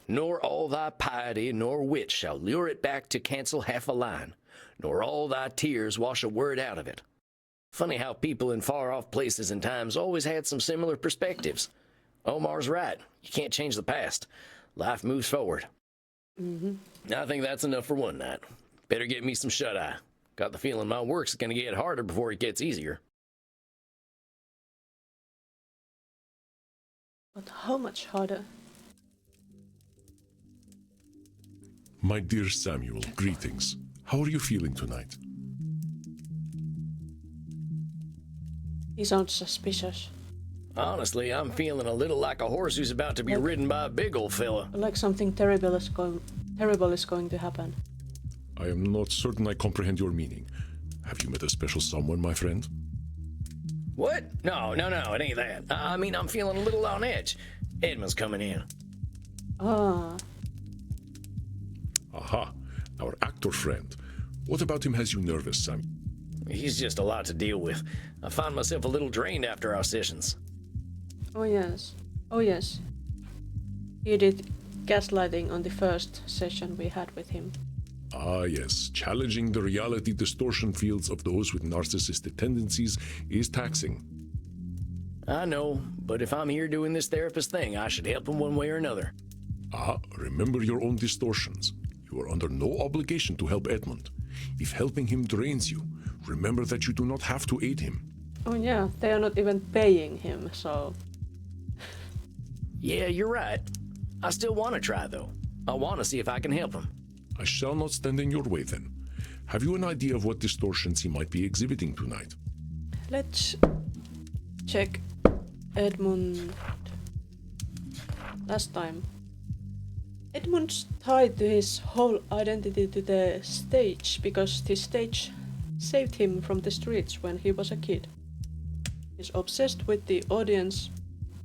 Speaker 2: Nor all thy piety nor wit shall lure it back to cancel half a line, nor all thy tears wash a word out of it. Funny how people in far-off places and times always had some similar perspectives. Omar's right. You can't change the past. Life moves forward. I think that's enough for one night. Better get me some shut-eye. Got the feeling my work's gonna get harder before it gets easier.
Speaker 1: But how much harder?
Speaker 4: My dear Samuel, greetings. How are you feeling tonight?
Speaker 1: He sounds suspicious.
Speaker 2: Honestly, I'm feeling a little like a horse who's about to be ridden by a big old fella.
Speaker 1: Like something terrible is going to happen.
Speaker 4: I am not certain I comprehend your meaning. Have you met a special someone, my friend?
Speaker 2: What? No, it ain't that. I mean, I'm feeling a little on edge. Edmund's coming in.
Speaker 1: Ah,
Speaker 4: Aha, our actor friend. What about him has you nervous, Sam?
Speaker 2: He's just a lot to deal with. I find myself a little drained after our sessions.
Speaker 1: oh yes. Oh yes. He did gaslighting on the first session we had with him.
Speaker 4: Ah, yes. Challenging the reality distortion fields of those with narcissistic tendencies is taxing.
Speaker 2: I know, but if I'm here doing this therapist thing, I should help him one way or another.
Speaker 4: Ah, remember your own distortions. You are under no obligation to help Edmund. If helping him drains you, remember that you do not have to aid him.
Speaker 1: Oh yeah, they are not even paying him, so...
Speaker 2: Yeah, you're right. I still want to try, though. I want to see if I can help him.
Speaker 4: I shall not stand in your way then. Have you an idea of what distortions he might be exhibiting tonight?
Speaker 1: Let's check Edmund. Last time. Edmund's tied to his whole identity to the stage because the stage saved him from the streets when he was a kid. He's obsessed with the audience,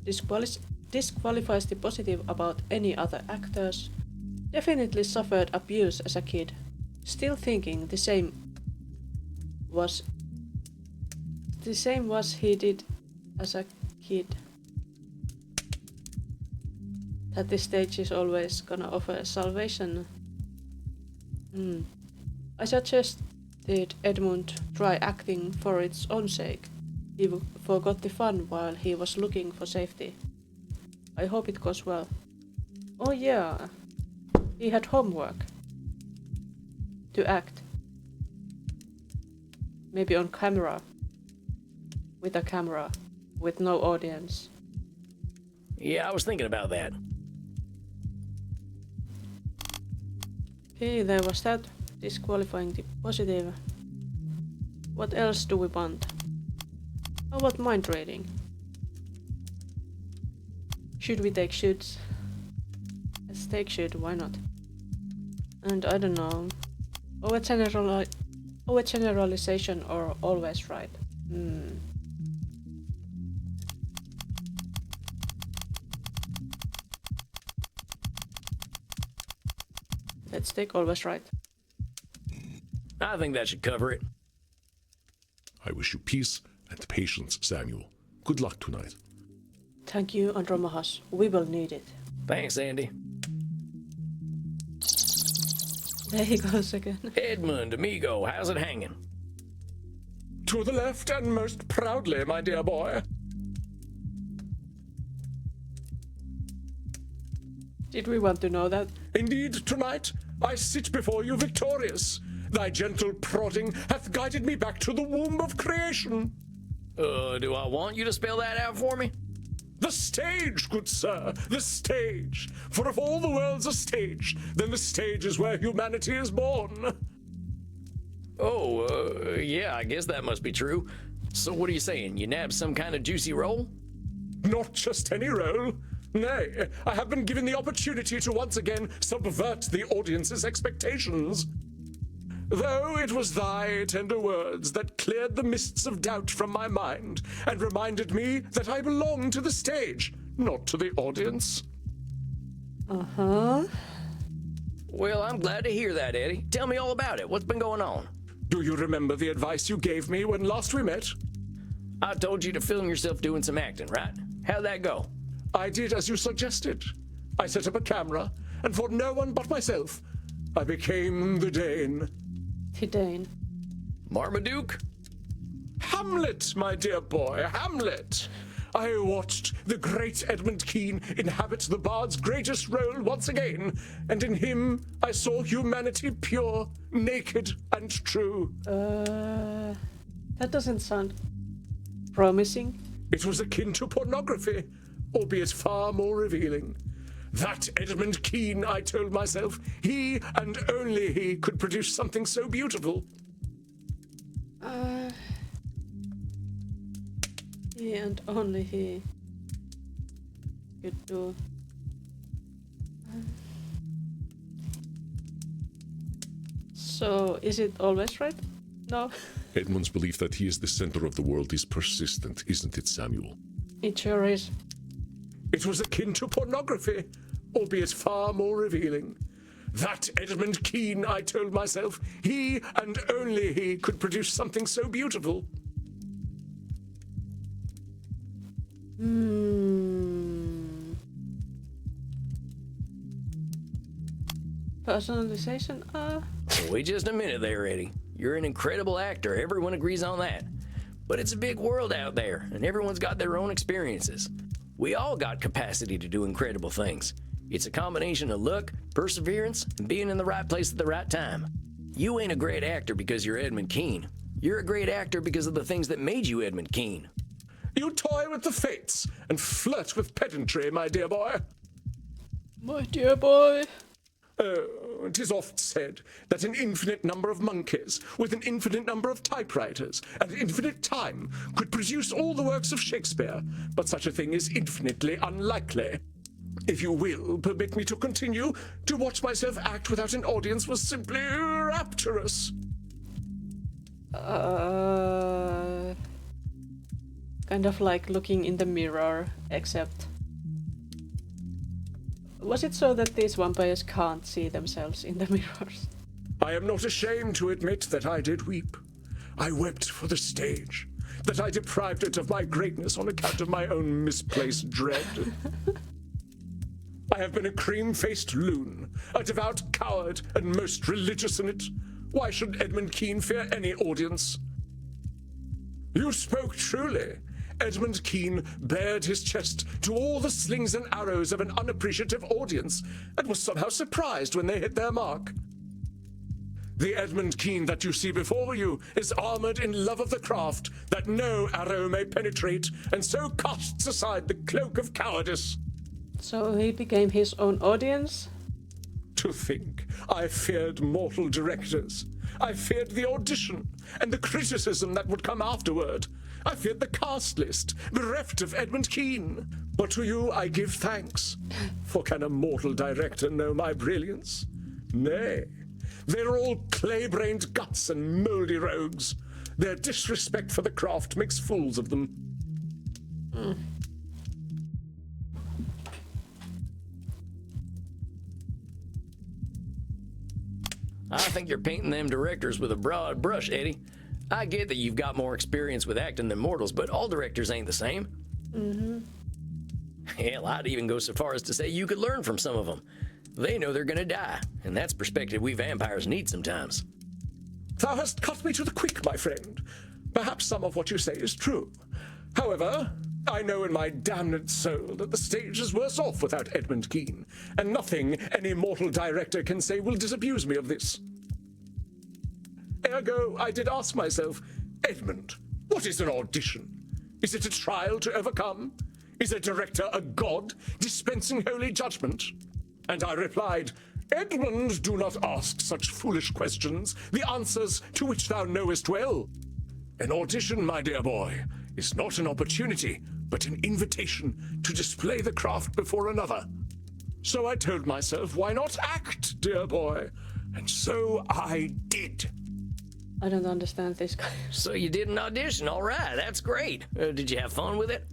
Speaker 1: disqualifies the positive about any other actors, definitely suffered abuse as a kid, still thinking the same was he did as a kid. That the stage is always gonna offer salvation. I suggested Edmund try acting for its own sake. He forgot the fun while he was looking for safety. I hope it goes well. Oh yeah, he had homework. To act. Maybe on camera. With a camera. With no audience.
Speaker 2: Yeah, I was thinking about that.
Speaker 1: Okay, there was that. Disqualifying the positive. What else do we want? How about mind reading? Should we take shoots? Let's take shoot, why not? And I don't know. Overgeneralization or always right? Let's take always right.
Speaker 2: I think that should cover it.
Speaker 4: I wish you peace and patience, Samuel. Good luck tonight.
Speaker 1: Thank you, Andromahas. We will need it.
Speaker 2: Thanks, Andy.
Speaker 1: There he goes again.
Speaker 2: Edmund, amigo, how's it hanging?
Speaker 3: To the left and most proudly, my dear boy.
Speaker 1: Did we want to know that?
Speaker 3: Indeed, tonight I sit before you victorious. Thy gentle prodding hath guided me back to the womb of creation.
Speaker 2: Do I want you to spell that out for me?
Speaker 3: The stage, good sir, the stage. For if all the world's a stage, then the stage is where humanity is born.
Speaker 2: Oh, yeah, I guess that must be true. So what are you saying? You nabbed some kind of juicy role?
Speaker 3: Not just any role. Nay, I have been given the opportunity to once again subvert the audience's expectations. Though it was thy tender words that cleared the mists of doubt from my mind and reminded me that I belong to the stage, not to the audience.
Speaker 1: Uh-huh.
Speaker 2: Well, I'm glad to hear that, Eddie. Tell me all about it. What's been going on?
Speaker 3: Do you remember the advice you gave me when last we met?
Speaker 2: I told you to film yourself doing some acting, right? How'd that go?
Speaker 3: I did as you suggested. I set up a camera, and for no one but myself, I became the Dane.
Speaker 1: Dane.
Speaker 2: Marmaduke?
Speaker 3: Hamlet, my dear boy, Hamlet. I watched the great Edmund Kean inhabit the bard's greatest role once again, and in him I saw humanity pure, naked, and true.
Speaker 1: That doesn't sound promising.
Speaker 3: It was akin to pornography, albeit far more revealing. That Edmund Kean, I told myself, he and only he could produce something so beautiful.
Speaker 1: He and only he could do. So, is it always right? No.
Speaker 4: Edmund's belief that he is the center of the world is persistent, isn't it, Samuel?
Speaker 1: It sure is.
Speaker 3: It was akin to pornography, albeit far more revealing. That Edmund Kean, I told myself, he and only he could produce something so beautiful.
Speaker 1: Personalization?
Speaker 2: Wait just a minute there, Eddie. You're an incredible actor. Everyone agrees on that. But it's a big world out there, and everyone's got their own experiences. We all got capacity to do incredible things. It's a combination of luck, perseverance, and being in the right place at the right time. You ain't a great actor because you're Edmund Kean. You're a great actor because of the things that made you Edmund Kean.
Speaker 3: You toy with the fates and flirt with pedantry, my dear boy.
Speaker 1: My dear boy.
Speaker 3: Oh, 'tis oft said that an infinite number of monkeys with an infinite number of typewriters and infinite time could produce all the works of Shakespeare, but such a thing is infinitely unlikely. If you will permit me to continue, to watch myself act without an audience was simply rapturous.
Speaker 1: Kind of like looking in the mirror, except... Was it so that these vampires can't see themselves in the mirrors?
Speaker 3: I am not ashamed to admit that I did weep. I wept for the stage, that I deprived it of my greatness on account of my own misplaced dread. I have been a cream-faced loon, a devout coward, and most religious in it. Why should Edmund Kean fear any audience? You spoke truly. Edmund Kean bared his chest to all the slings and arrows of an unappreciative audience, and was somehow surprised when they hit their mark. The Edmund Kean that you see before you is armored in love of the craft, that no arrow may penetrate, and so casts aside the cloak of cowardice.
Speaker 1: So he became his own audience?
Speaker 3: To think I feared mortal directors. I feared the audition and the criticism that would come afterward. I feared the cast list, bereft of Edmund Keane. But to you I give thanks. For can a mortal director know my brilliance? Nay, they're all clay-brained guts and mouldy rogues. Their disrespect for the craft makes fools of them.
Speaker 2: I think you're painting them directors with a broad brush, Eddie. I get that you've got more experience with acting than mortals, but all directors ain't the same. Hell, I'd even go so far as to say you could learn from some of them. They know they're gonna die, and that's perspective we vampires need sometimes.
Speaker 3: Thou hast cut me to the quick, my friend. Perhaps some of what you say is true. However, I know in my damned soul that the stage is worse off without Edmund Keane, and nothing any mortal director can say will disabuse me of this. Ergo, I did ask myself, Edmund, what is an audition? Is it a trial to overcome? Is a director a god dispensing holy judgment? And I replied, Edmund, do not ask such foolish questions, the answers to which thou knowest well. An audition, my dear boy, is not an opportunity, but an invitation to display the craft before another. So I told myself, why not act, dear boy? And so I did.
Speaker 1: I don't understand this guy.
Speaker 2: So you did an audition, all right, that's great. Did you have fun with it?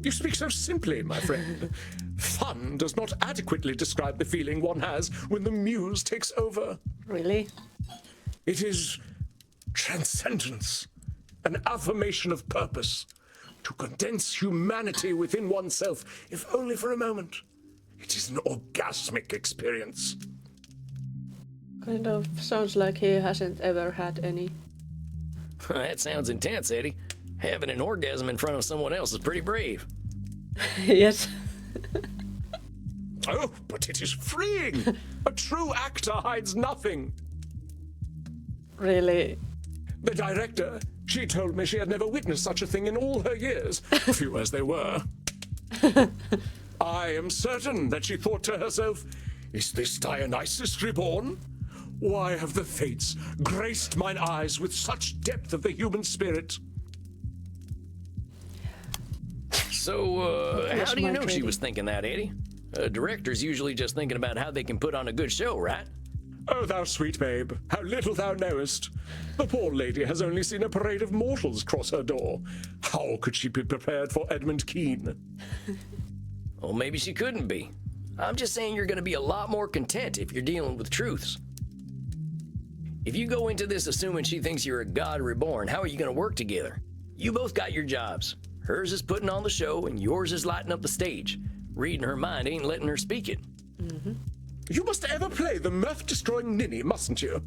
Speaker 3: You speak so simply, my friend. Fun does not adequately describe the feeling one has when the muse takes over.
Speaker 1: Really?
Speaker 3: It is transcendence, an affirmation of purpose, to condense humanity within oneself, if only for a moment. It is an orgasmic experience.
Speaker 1: Kind of sounds like he hasn't ever had any.
Speaker 2: That sounds intense, Eddie. Having an orgasm in front of someone else is pretty brave.
Speaker 1: Yes.
Speaker 3: Oh, but it is freeing. A true actor hides nothing.
Speaker 1: Really?
Speaker 3: The director, she told me she had never witnessed such a thing in all her years, few as they were. I am certain that she thought to herself, is this Dionysus reborn? Why have the fates graced mine eyes with such depth of the human spirit?
Speaker 2: So, how do you
Speaker 1: my
Speaker 2: know she
Speaker 1: trading?
Speaker 2: was thinking that, Eddie? A director's usually just thinking about how they can put on a good show, right?
Speaker 3: Oh, thou sweet babe, how little thou knowest. The poor lady has only seen a parade of mortals cross her door. How could she be prepared for Edmund Keane?
Speaker 2: Well, maybe she couldn't be. I'm just saying you're going to be a lot more content if you're dealing with truths. If you go into this assuming she thinks you're a god reborn, how are you going to work together? You both got your jobs. Hers is putting on the show, and yours is lighting up the stage. Reading her mind ain't letting her speak it.
Speaker 3: You must ever play the mirth-destroying ninny, mustn't you?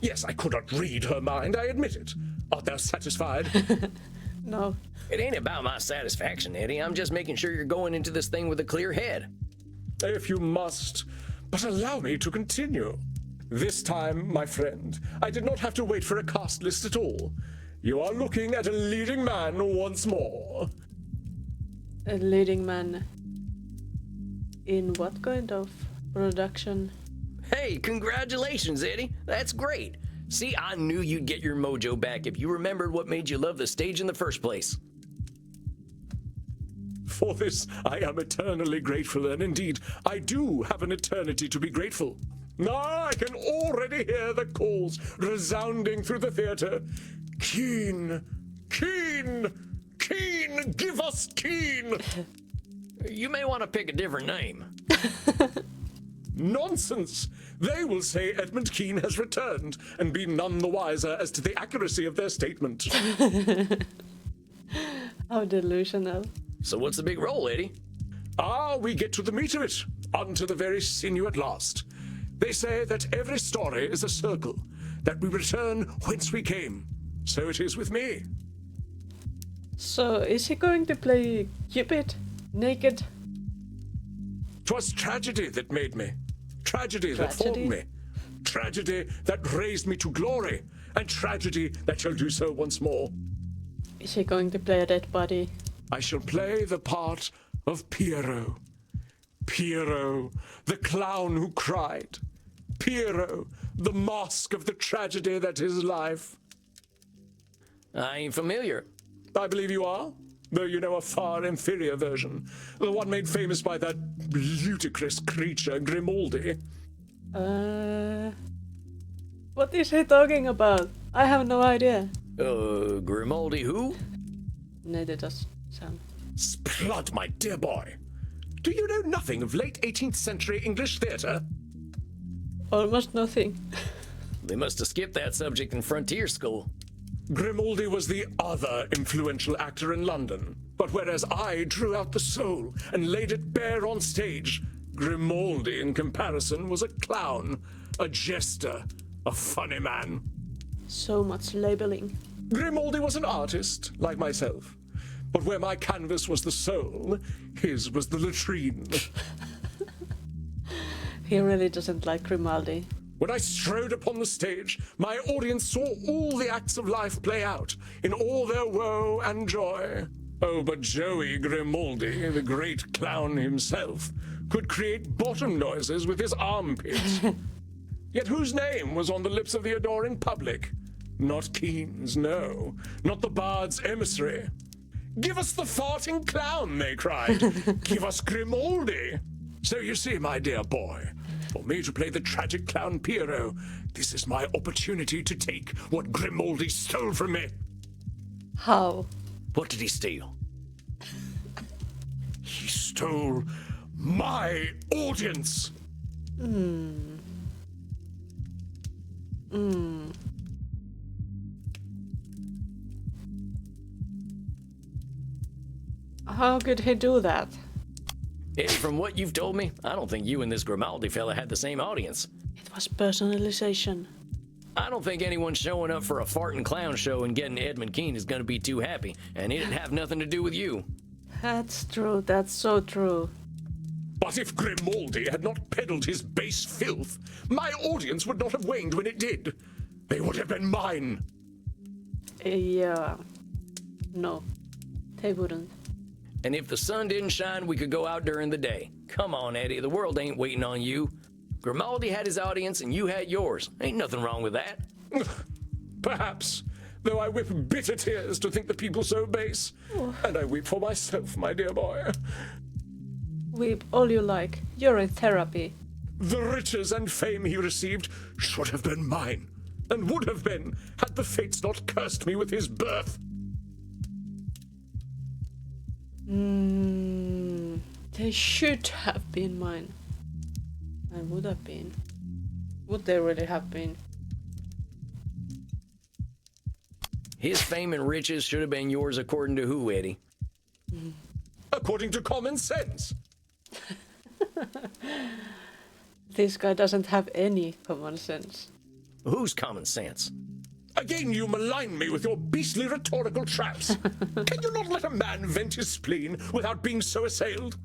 Speaker 3: Yes, I could not read her mind, I admit it. Art thou satisfied?
Speaker 1: No.
Speaker 2: It ain't about my satisfaction, Eddie. I'm just making sure you're going into this thing with a clear head.
Speaker 3: If you must, but allow me to continue. This time, my friend, I did not have to wait for a cast list at all. You are looking at a leading man once more.
Speaker 1: A leading man. In what kind of production?
Speaker 2: Hey, congratulations, Eddie. That's great. See, I knew you'd get your mojo back if you remembered what made you love the stage in the first place.
Speaker 3: For this, I am eternally grateful, and indeed, I do have an eternity to be grateful. I can already hear the calls resounding through the theater. Keane! Keane! Keane! Give us Keane!
Speaker 2: You may want to pick a different name.
Speaker 3: Nonsense! They will say Edmund Keane has returned and be none the wiser as to the accuracy of their statement.
Speaker 1: How delusional.
Speaker 2: So what's the big role, Eddie?
Speaker 3: We get to the meat of it, unto the very sinew at last. They say that every story is a circle, that we return whence we came. So it is with me.
Speaker 1: So, is he going to play Cupid? Naked?
Speaker 3: 'Twas tragedy that made me, tragedy that formed me, tragedy that raised me to glory, and tragedy that shall do so once more.
Speaker 1: Is he going to play a dead body?
Speaker 3: I shall play the part of Piero. Piero, the clown who cried. Piero, the mask of the tragedy that is life.
Speaker 2: I ain't familiar.
Speaker 3: I believe you are, though you know a far inferior version. The one made famous by that ludicrous creature, Grimaldi.
Speaker 1: What is he talking about? I have no idea.
Speaker 2: Grimaldi who?
Speaker 1: Neither does Sam.
Speaker 3: Splud, my dear boy. Do you know nothing of late 18th century English theatre?
Speaker 1: Almost nothing.
Speaker 2: They must have skipped that subject in frontier school.
Speaker 3: Grimaldi was the other influential actor in London. But whereas I drew out the soul and laid it bare on stage, Grimaldi, in comparison, was a clown, a jester, a funny man.
Speaker 1: So much labeling.
Speaker 3: Grimaldi was an artist, like myself. But where my canvas was the soul, his was the latrine.
Speaker 1: He really doesn't like Grimaldi.
Speaker 3: When I strode upon the stage, my audience saw all the acts of life play out, in all their woe and joy. Oh, but Joey Grimaldi, the great clown himself, could create bottom noises with his armpits. Yet whose name was on the lips of the adoring public? Not Keane's, no. Not the bard's emissary. Give us the farting clown, they cried. Give us Grimaldi. So you see, my dear boy, for me to play the tragic clown Piero, this is my opportunity to take what Grimaldi stole from me.
Speaker 1: How?
Speaker 2: What did he steal?
Speaker 3: He stole my audience.
Speaker 1: How could he do that?
Speaker 2: Eddie, from what you've told me, I don't think you and this Grimaldi fella had the same audience.
Speaker 1: It was personalization.
Speaker 2: I don't think anyone showing up for a farting clown show and getting Edmund Keane is going to be too happy, and it didn't have nothing to do with you.
Speaker 1: That's true, that's so true.
Speaker 3: But if Grimaldi had not peddled his base filth, my audience would not have waned when it did. They would have been mine.
Speaker 1: Yeah. No, they wouldn't.
Speaker 2: And if the sun didn't shine, we could go out during the day. Come on, Eddie, the world ain't waiting on you. Grimaldi had his audience and you had yours. Ain't nothing wrong with that.
Speaker 3: Perhaps, though I weep bitter tears to think the people so base. And I weep for myself, my dear boy.
Speaker 1: Weep all you like. You're in therapy.
Speaker 3: The riches and fame he received should have been mine, and would have been, had the fates not cursed me with his birth.
Speaker 1: They should have been mine. And would have been. Would they really have been?
Speaker 2: His fame and riches should have been yours according to who, Eddie?
Speaker 3: According to common sense.
Speaker 1: This guy doesn't have any common sense.
Speaker 2: Whose common sense?
Speaker 3: Again you malign me with your beastly rhetorical traps. Can you not let a man vent his spleen without being so assailed?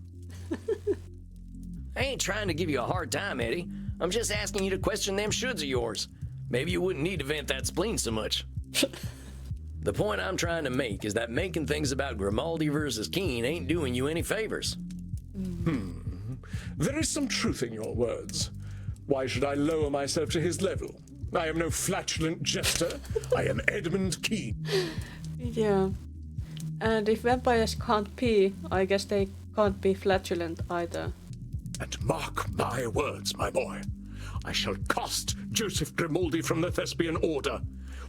Speaker 2: I ain't trying to give you a hard time, Eddie. I'm just asking you to question them shoulds of yours. Maybe you wouldn't need to vent that spleen so much. The point I'm trying to make is that making things about Grimaldi versus Keane ain't doing you any favors.
Speaker 3: There is some truth in your words. Why should I lower myself to his level? I am no flatulent jester. I am Edmund Keane.
Speaker 1: Yeah. And if vampires can't pee, I guess they can't be flatulent either.
Speaker 3: And mark my words, my boy. I shall cast Joseph Grimaldi from the Thespian Order.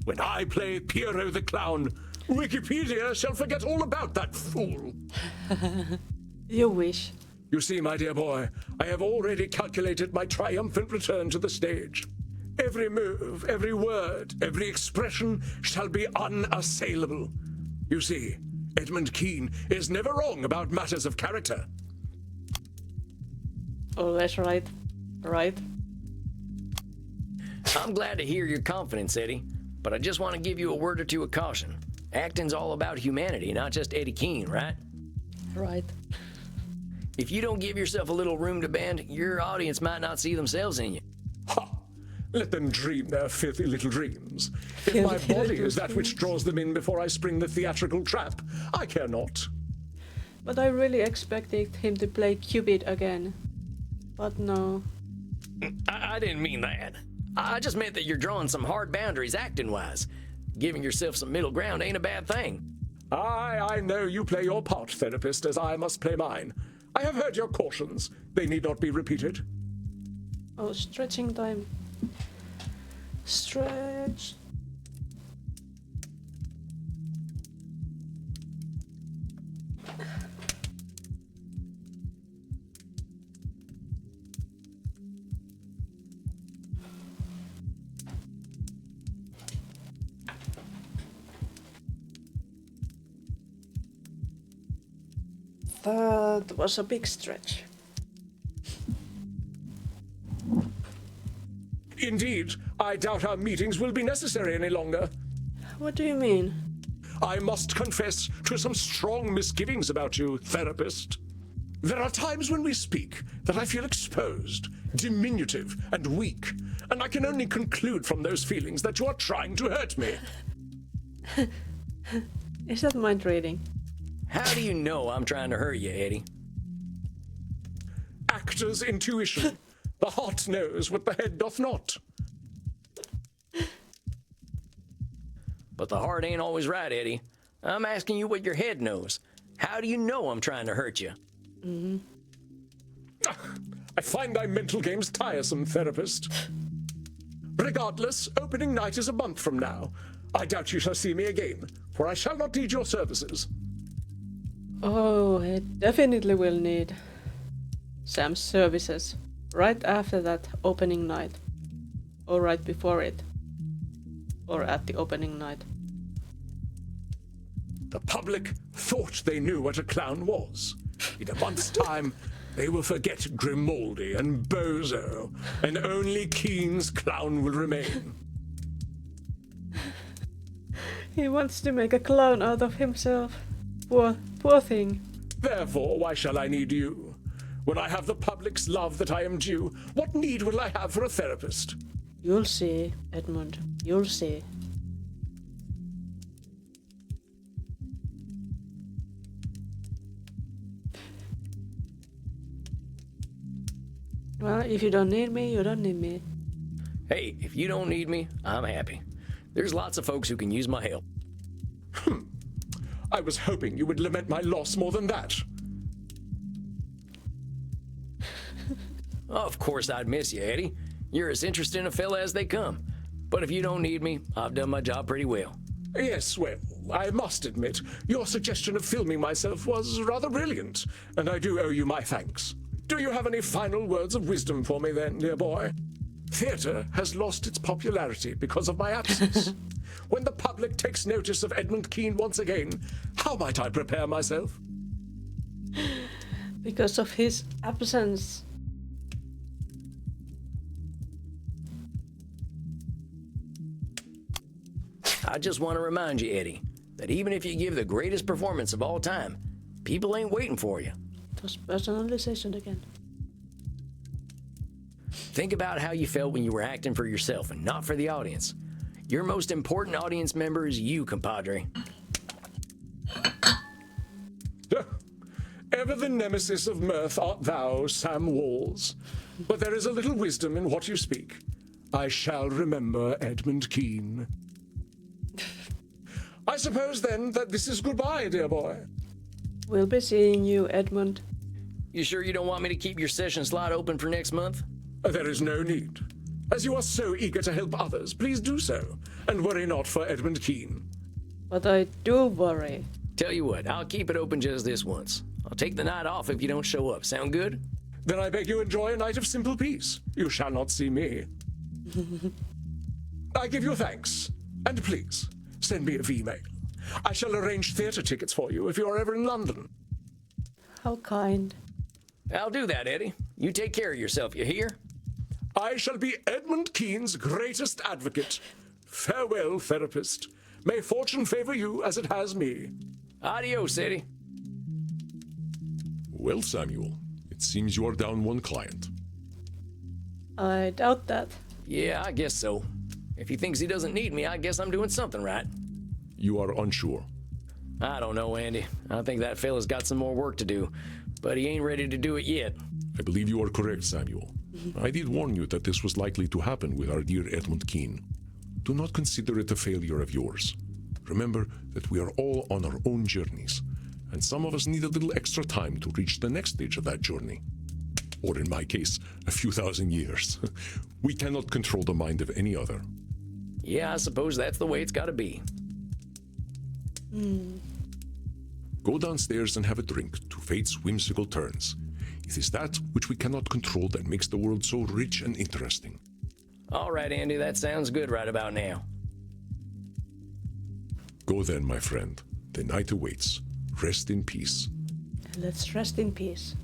Speaker 3: When I play Piero the Clown, Wikipedia shall forget all about that fool.
Speaker 1: You wish.
Speaker 3: You see, my dear boy, I have already calculated my triumphant return to the stage. Every move, every word, every expression shall be unassailable. You see, Edmund Keane is never wrong about matters of character.
Speaker 1: Oh, that's right. Right?
Speaker 2: I'm glad to hear your confidence, Eddie, but I just want to give you a word or two of caution. Acting's all about humanity, not just Eddie Keane, right?
Speaker 1: Right.
Speaker 2: If you don't give yourself a little room to bend, your audience might not see themselves in you.
Speaker 3: Ha! Let them dream their filthy little dreams. If my body is that which draws them in before I spring the theatrical trap, I care not.
Speaker 1: But I really expected him to play Cupid again. But no.
Speaker 2: I didn't mean that. I just meant that you're drawing some hard boundaries acting-wise. Giving yourself some middle ground ain't a bad thing.
Speaker 7: I know you play your part, therapist, as I must play mine. I have heard your cautions. They need not be repeated.
Speaker 1: Oh, stretching time. Stretch. That was a big stretch.
Speaker 7: Indeed, I doubt our meetings will be necessary any longer.
Speaker 1: What do you mean?
Speaker 7: I must confess to some strong misgivings about you, therapist. There are times when we speak that I feel exposed, diminutive, and weak, and I can only conclude from those feelings that you are trying to hurt me.
Speaker 1: Is that mind reading?
Speaker 2: How do you know I'm trying to hurt you, Eddie?
Speaker 7: Actor's intuition. The heart knows what the head doth not.
Speaker 2: But the heart ain't always right, Eddie. I'm asking you what your head knows. How do you know I'm trying to hurt you?
Speaker 7: I find thy mental games tiresome, therapist. Regardless, opening night is a month from now. I doubt you shall see me again, for I shall not need your services.
Speaker 1: Oh, it definitely will need Sam's services. Right after that opening night. Or right before it. Or at the opening night.
Speaker 7: The public thought they knew what a clown was. In a month's time, they will forget Grimaldi and Bozo, and only Keen's clown will remain.
Speaker 1: He wants to make a clown out of himself. Poor thing.
Speaker 7: Therefore, why shall I need you? When I have the public's love that I am due, what need will I have for a therapist?
Speaker 1: You'll see, Edmund. You'll see. Well, if you don't need me, you don't need me.
Speaker 2: Hey, if you don't need me, I'm happy. There's lots of folks who can use my help.
Speaker 7: I was hoping you would lament my loss more than that.
Speaker 2: Of course I'd miss you, Eddie. You're as interesting a fella as they come. But if you don't need me, I've done my job pretty well.
Speaker 7: Yes, well, I must admit, your suggestion of filming myself was rather brilliant, and I do owe you my thanks. Do you have any final words of wisdom for me then, dear boy? Theatre has lost its popularity because of my absence. When the public takes notice of Edmund Keen once again, how might I prepare myself?
Speaker 1: Because of his absence.
Speaker 2: I just want to remind you, Eddie, that even if you give the greatest performance of all time, people ain't waiting for you.
Speaker 1: It was personalization again.
Speaker 2: Think about how you felt when you were acting for yourself and not for the audience. Your most important audience member is you, compadre.
Speaker 7: Ever the nemesis of mirth art thou, Sam Walls. But there is a little wisdom in what you speak. I shall remember Edmund Keen. I suppose, then, that this is goodbye, dear boy.
Speaker 1: We'll be seeing you, Edmund.
Speaker 2: You sure you don't want me to keep your session slot open for next month?
Speaker 7: There is no need. As you are so eager to help others, please do so, and worry not for Edmund Keen.
Speaker 1: But I do worry.
Speaker 2: Tell you what, I'll keep it open just this once. I'll take the night off if you don't show up. Sound good?
Speaker 7: Then I beg you enjoy a night of simple peace. You shall not see me. I give you thanks, and please, send me a V-mail. I shall arrange theatre tickets for you if you are ever in London.
Speaker 1: How kind.
Speaker 2: I'll do that, Eddie. You take care of yourself, you hear?
Speaker 7: I shall be Edmund Keen's greatest advocate. Farewell, therapist. May fortune favor you as it has me.
Speaker 2: Adios, Eddie.
Speaker 4: Well, Samuel, it seems you are down one client.
Speaker 1: I doubt that.
Speaker 2: Yeah, I guess so. If he thinks he doesn't need me, I guess I'm doing something right.
Speaker 4: You are unsure.
Speaker 2: I don't know, Andy. I think that fella's got some more work to do, but he ain't ready to do it yet.
Speaker 4: I believe you are correct, Samuel. I did warn you that this was likely to happen with our dear Edmund Keene. Do not consider it a failure of yours. Remember that we are all on our own journeys, and some of us need a little extra time to reach the next stage of that journey. Or in my case, a few thousand years. We cannot control the mind of any other.
Speaker 2: Yeah, I suppose that's the way it's gotta be.
Speaker 4: Go downstairs and have a drink to fate's whimsical turns. It is that which we cannot control that makes the world so rich and interesting.
Speaker 2: All right, Andy, that sounds good right about now.
Speaker 4: Go then, my friend. The night awaits. Rest in peace.
Speaker 1: Let's rest in peace.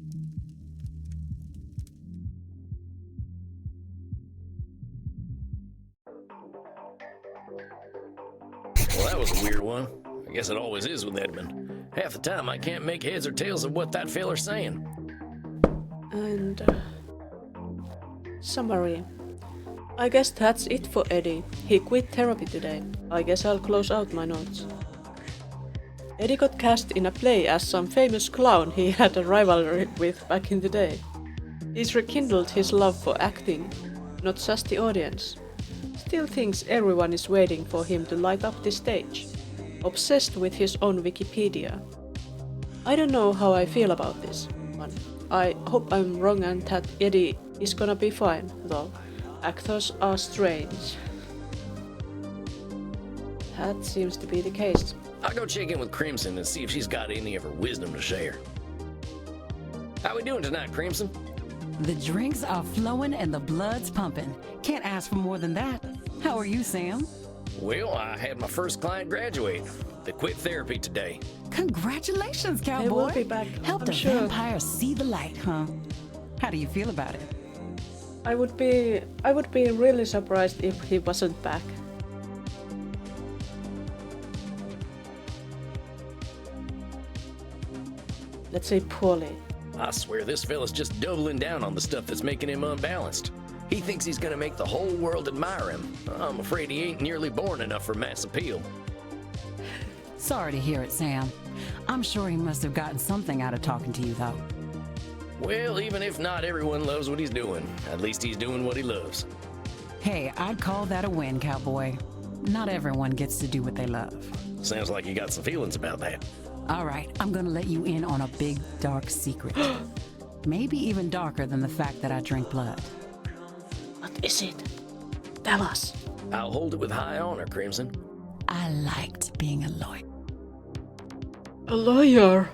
Speaker 2: Well, that was a weird one. I guess it always is with Edmund. Half the time I can't make heads or tails of what that feller's saying.
Speaker 1: And summary. I guess that's it for Eddie. He quit therapy today. I guess I'll close out my notes. Eddie got cast in a play as some famous clown he had a rivalry with back in the day. He's rekindled his love for acting, not just the audience. Still thinks everyone is waiting for him to light up the stage. Obsessed with his own Wikipedia. I don't know how I feel about this one. I hope I'm wrong and that Eddie is gonna be fine, though. Actors are strange. That seems to be the case.
Speaker 2: I'll go check in with Crimson and see if she's got any of her wisdom to share. How we doing tonight, Crimson?
Speaker 6: The drinks are flowing and the blood's pumping. Can't ask for more than that. How are you, Sam?
Speaker 2: Well, I had my first client graduate. They quit therapy today.
Speaker 6: Congratulations, cowboy.
Speaker 1: They will be back,
Speaker 6: Helped
Speaker 1: I'm
Speaker 6: a
Speaker 1: sure.
Speaker 6: vampire see the light, huh? How do you feel about it?
Speaker 1: I would be really surprised if he wasn't back. Let's say poorly.
Speaker 2: I swear this fella's just doubling down on the stuff that's making him unbalanced. He thinks he's gonna make the whole world admire him. I'm afraid he ain't nearly born enough for mass appeal.
Speaker 6: Sorry to hear it, Sam. I'm sure he must have gotten something out of talking to you, though.
Speaker 2: Well, even if not everyone loves what he's doing, at least he's doing what he loves.
Speaker 6: Hey, I'd call that a win, cowboy. Not everyone gets to do what they love.
Speaker 2: Sounds like you got some feelings about that.
Speaker 6: All right, I'm gonna let you in on a big, dark secret. Maybe even darker than the fact that I drink blood.
Speaker 1: What is it? Tell us.
Speaker 2: I'll hold it with high honor, Crimson.
Speaker 6: I liked being a lawyer.
Speaker 1: A lawyer.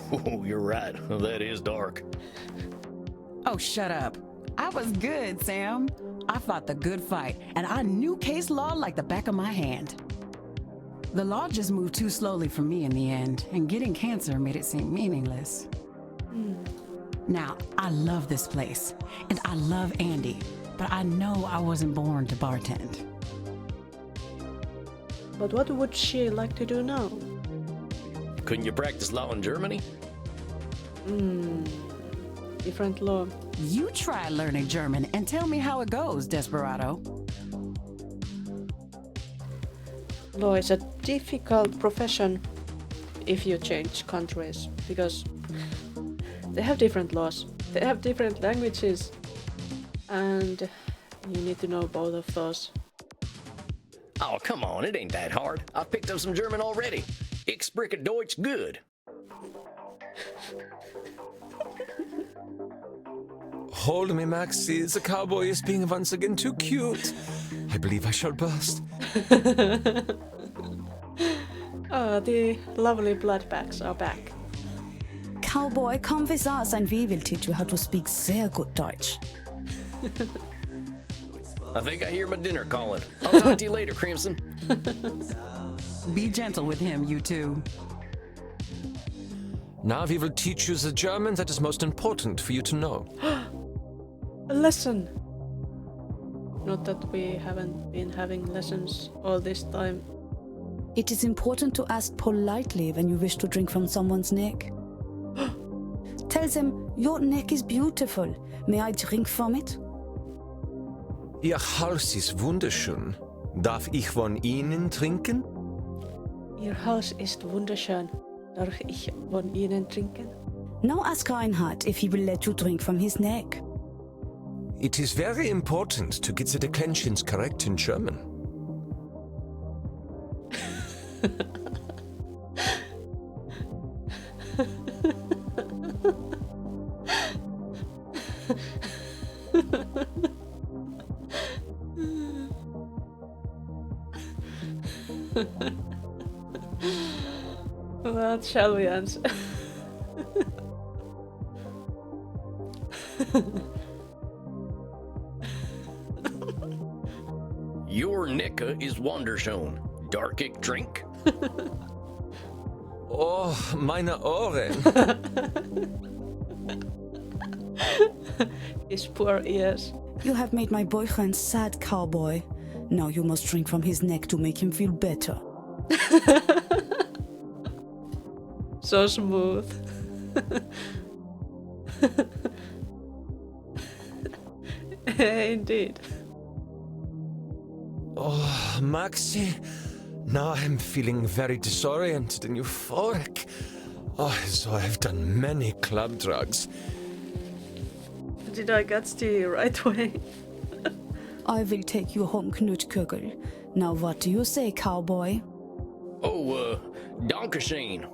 Speaker 2: Oh, you're right. That is dark.
Speaker 6: Oh, shut up. I was good, Sam. I fought the good fight, and I knew case law like the back of my hand. The law just moved too slowly for me in the end, and getting cancer made it seem meaningless. Now, I love this place, and I love Andy, but I know I wasn't born to bartend.
Speaker 1: But what would she like to do now?
Speaker 2: Couldn't you practice law in Germany?
Speaker 1: Different law.
Speaker 6: You try learning German and tell me how it goes, Desperado.
Speaker 1: Law is a difficult profession if you change countries, because they have different laws, they have different languages, and you need to know both of those.
Speaker 2: Oh, come on, it ain't that hard. I've picked up some German already. Ich spreche Deutsch good.
Speaker 3: Hold me, Maxie. The cowboy is being once again too cute. I believe I shall burst.
Speaker 1: The lovely bloodbags are back.
Speaker 8: Cowboy, kom vist altså en vi vil teach you how to speak sehr good Deutsch.
Speaker 2: I think I hear my dinner calling. I'll talk to you later, Crimson.
Speaker 6: Be gentle with him, you two.
Speaker 3: Now we will teach you the German that is most important for you to know.
Speaker 1: A lesson! Not that we haven't been having lessons all this time.
Speaker 8: It is important to ask politely when you wish to drink from someone's neck. Tell them, your neck is beautiful. May I drink from it?
Speaker 3: Ihr Hals ist wunderschön. Darf ich von Ihnen trinken?
Speaker 1: Ihr Haus ist wunderschön. Darf ich von Ihnen trinken?
Speaker 8: Now ask Reinhard if he will let you drink from his neck.
Speaker 3: It is very important to get the declensions correct in German.
Speaker 1: What shall we answer?
Speaker 2: Your Nika is wunderschön. Dark ich drink?
Speaker 3: Oh, meine Ohren.
Speaker 1: His poor ears.
Speaker 8: You have made my boyfriend sad, cowboy. Now you must drink from his neck to make him feel better.
Speaker 1: So smooth. Indeed.
Speaker 3: Oh, Maxi. Now I'm feeling very disoriented and euphoric. Oh, so I've done many club drugs.
Speaker 1: Did I get the right way?
Speaker 8: I will take you home, Knutkugel. Now what do you say, cowboy?
Speaker 2: Oh, Dankeschön.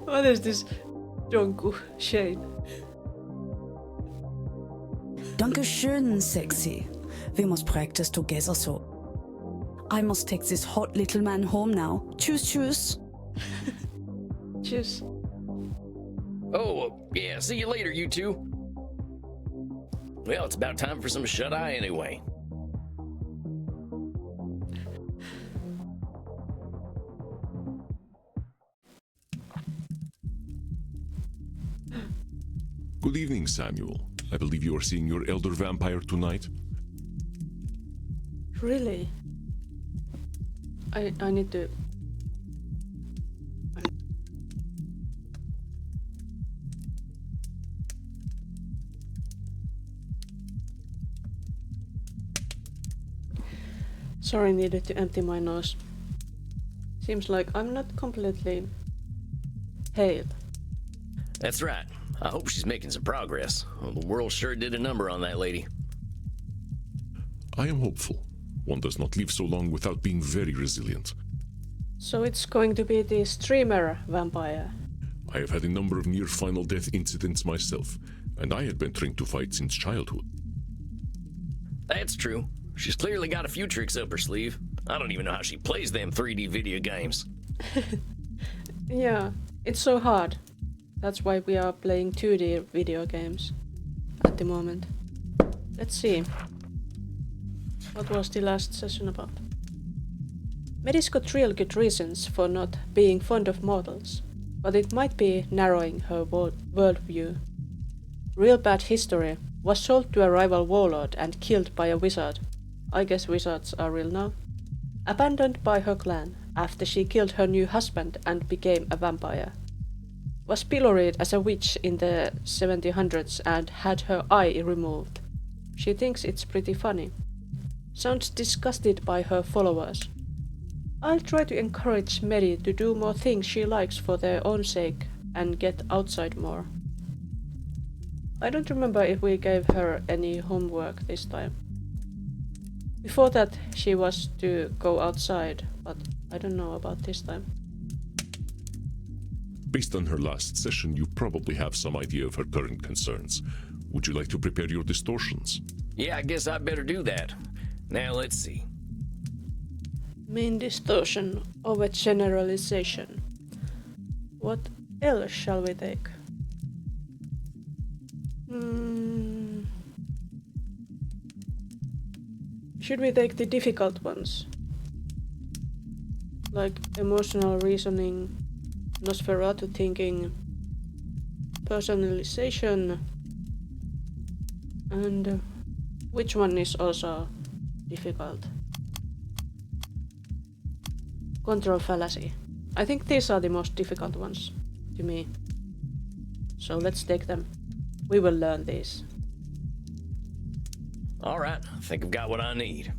Speaker 1: What is this Jonku Shane?
Speaker 8: Dankeschön, sexy. We must practice together so. I must take this hot little man home now. Tschüss, tschüss.
Speaker 1: Cheers.
Speaker 2: Oh, yeah, see you later, you two. Well, it's about time for some shut-eye anyway.
Speaker 4: Good evening, Samuel. I believe you are seeing your elder vampire tonight.
Speaker 1: Really? I need to... Sorry, needed to empty my nose. Seems like I'm not completely pale.
Speaker 2: That's right. I hope she's making some progress. Well, the world sure did a number on that lady.
Speaker 4: I am hopeful. One does not live so long without being very resilient.
Speaker 1: So it's going to be the streamer vampire.
Speaker 4: I have had a number of near-final death incidents myself, and I had been trained to fight since childhood.
Speaker 2: That's true. She's clearly got a few tricks up her sleeve. I don't even know how she plays them 3D video games.
Speaker 1: Yeah, it's so hard. That's why we are playing 2D video games at the moment. Let's see. What was the last session about? Medis got real good reasons for not being fond of mortals, but it might be narrowing her worldview. Real bad history was sold to a rival warlord and killed by a wizard. I guess wizards are real now. Abandoned by her clan after she killed her new husband and became a vampire. Was pilloried as a witch in the 1700s and had her eye removed. She thinks it's pretty funny. Sounds disgusted by her followers. I'll try to encourage Mary to do more things she likes for their own sake and get outside more. I don't remember if we gave her any homework this time. Before that she was to go outside, but I don't know about this time.
Speaker 4: Based on her last session, you probably have some idea of her current concerns. Would you like to prepare your distortions?
Speaker 2: Yeah, I guess I'd better do that. Now let's see.
Speaker 1: Mean distortion of a generalization. What else shall we take? Should we take the difficult ones? Like emotional reasoning, Nosferatu thinking, personalization, and which one is also difficult? Control fallacy. I think these are the most difficult ones to me. So let's take them. We will learn these.
Speaker 2: All right, I think I've got what I need.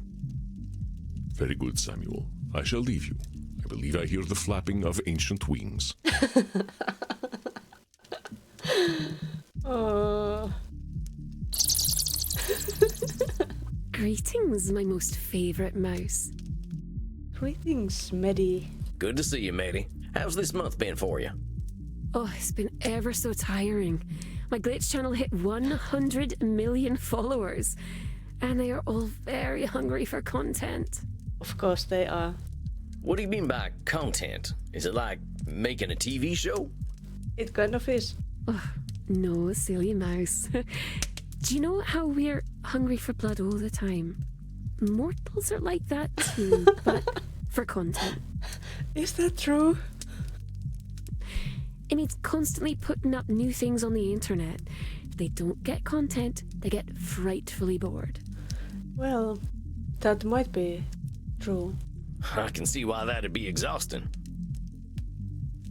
Speaker 4: Very good, Samuel. I shall leave you. I believe I hear the flapping of ancient wings.
Speaker 9: Greetings, my most favorite mouse.
Speaker 1: Greetings, Medi.
Speaker 2: Good to see you, matey. How's this month been for you?
Speaker 9: Oh, it's been ever so tiring. My glitch channel hit 100 million followers, and they are all very hungry for content.
Speaker 1: Of course they are.
Speaker 2: What do you mean by content? Is it like making a TV show?
Speaker 1: It kind of is.
Speaker 9: Oh, no, silly mouse. Do you know how we're hungry for blood all the time? Mortals are like that too, but for content.
Speaker 1: Is that true?
Speaker 9: It means constantly putting up new things on the internet. If they don't get content, they get frightfully bored.
Speaker 1: Well, that might be true.
Speaker 2: I can see why that'd be exhausting.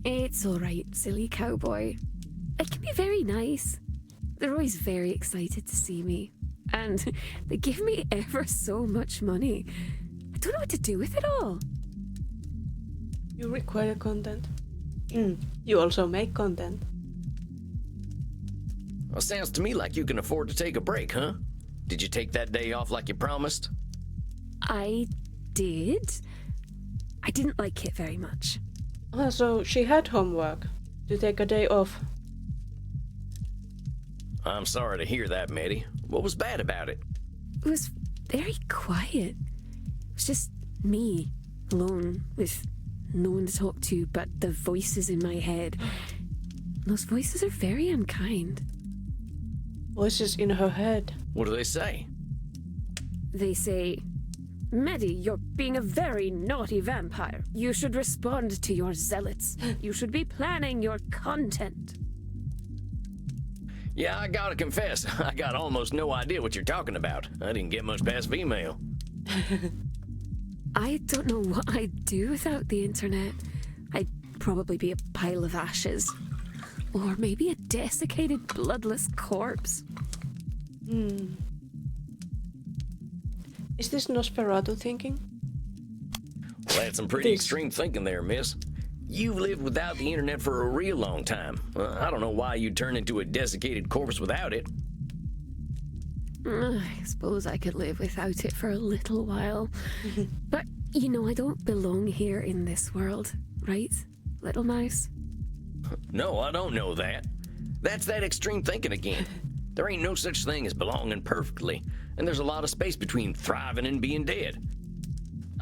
Speaker 9: It's alright, silly cowboy. It can be very nice. They're always very excited to see me. And they give me ever so much money. I don't know what to do with it all.
Speaker 1: You require content. You also make content.
Speaker 2: Well, sounds to me like you can afford to take a break, huh? Did you take that day off like you promised?
Speaker 9: I did. I didn't like it very much.
Speaker 1: So she had homework to take a day off.
Speaker 2: I'm sorry to hear that, matey. What was bad about it?
Speaker 9: It was very quiet. It was just me, alone, with no one to talk to but the voices in my head. Those voices are very unkind.
Speaker 1: Voices in her head.
Speaker 2: What do they say?
Speaker 9: They say, Maddie, you're being a very naughty vampire. You should respond to your zealots. You should be planning your content.
Speaker 2: Yeah, I gotta confess, I got almost no idea what you're talking about. I didn't get much past female.
Speaker 9: I don't know what I'd do without the internet. I'd probably be a pile of ashes. Or maybe a desiccated, bloodless corpse.
Speaker 1: Is this Nosferatu thinking?
Speaker 2: Well, that's some pretty extreme thinking there, miss. You've lived without the internet for a real long time. I don't know why you'd turn into a desiccated corpse without it.
Speaker 9: I suppose I could live without it for a little while. But, you know, I don't belong here in this world, right, little mouse?
Speaker 2: No, I don't know that. That's that extreme thinking again. There ain't no such thing as belonging perfectly, and there's a lot of space between thriving and being dead.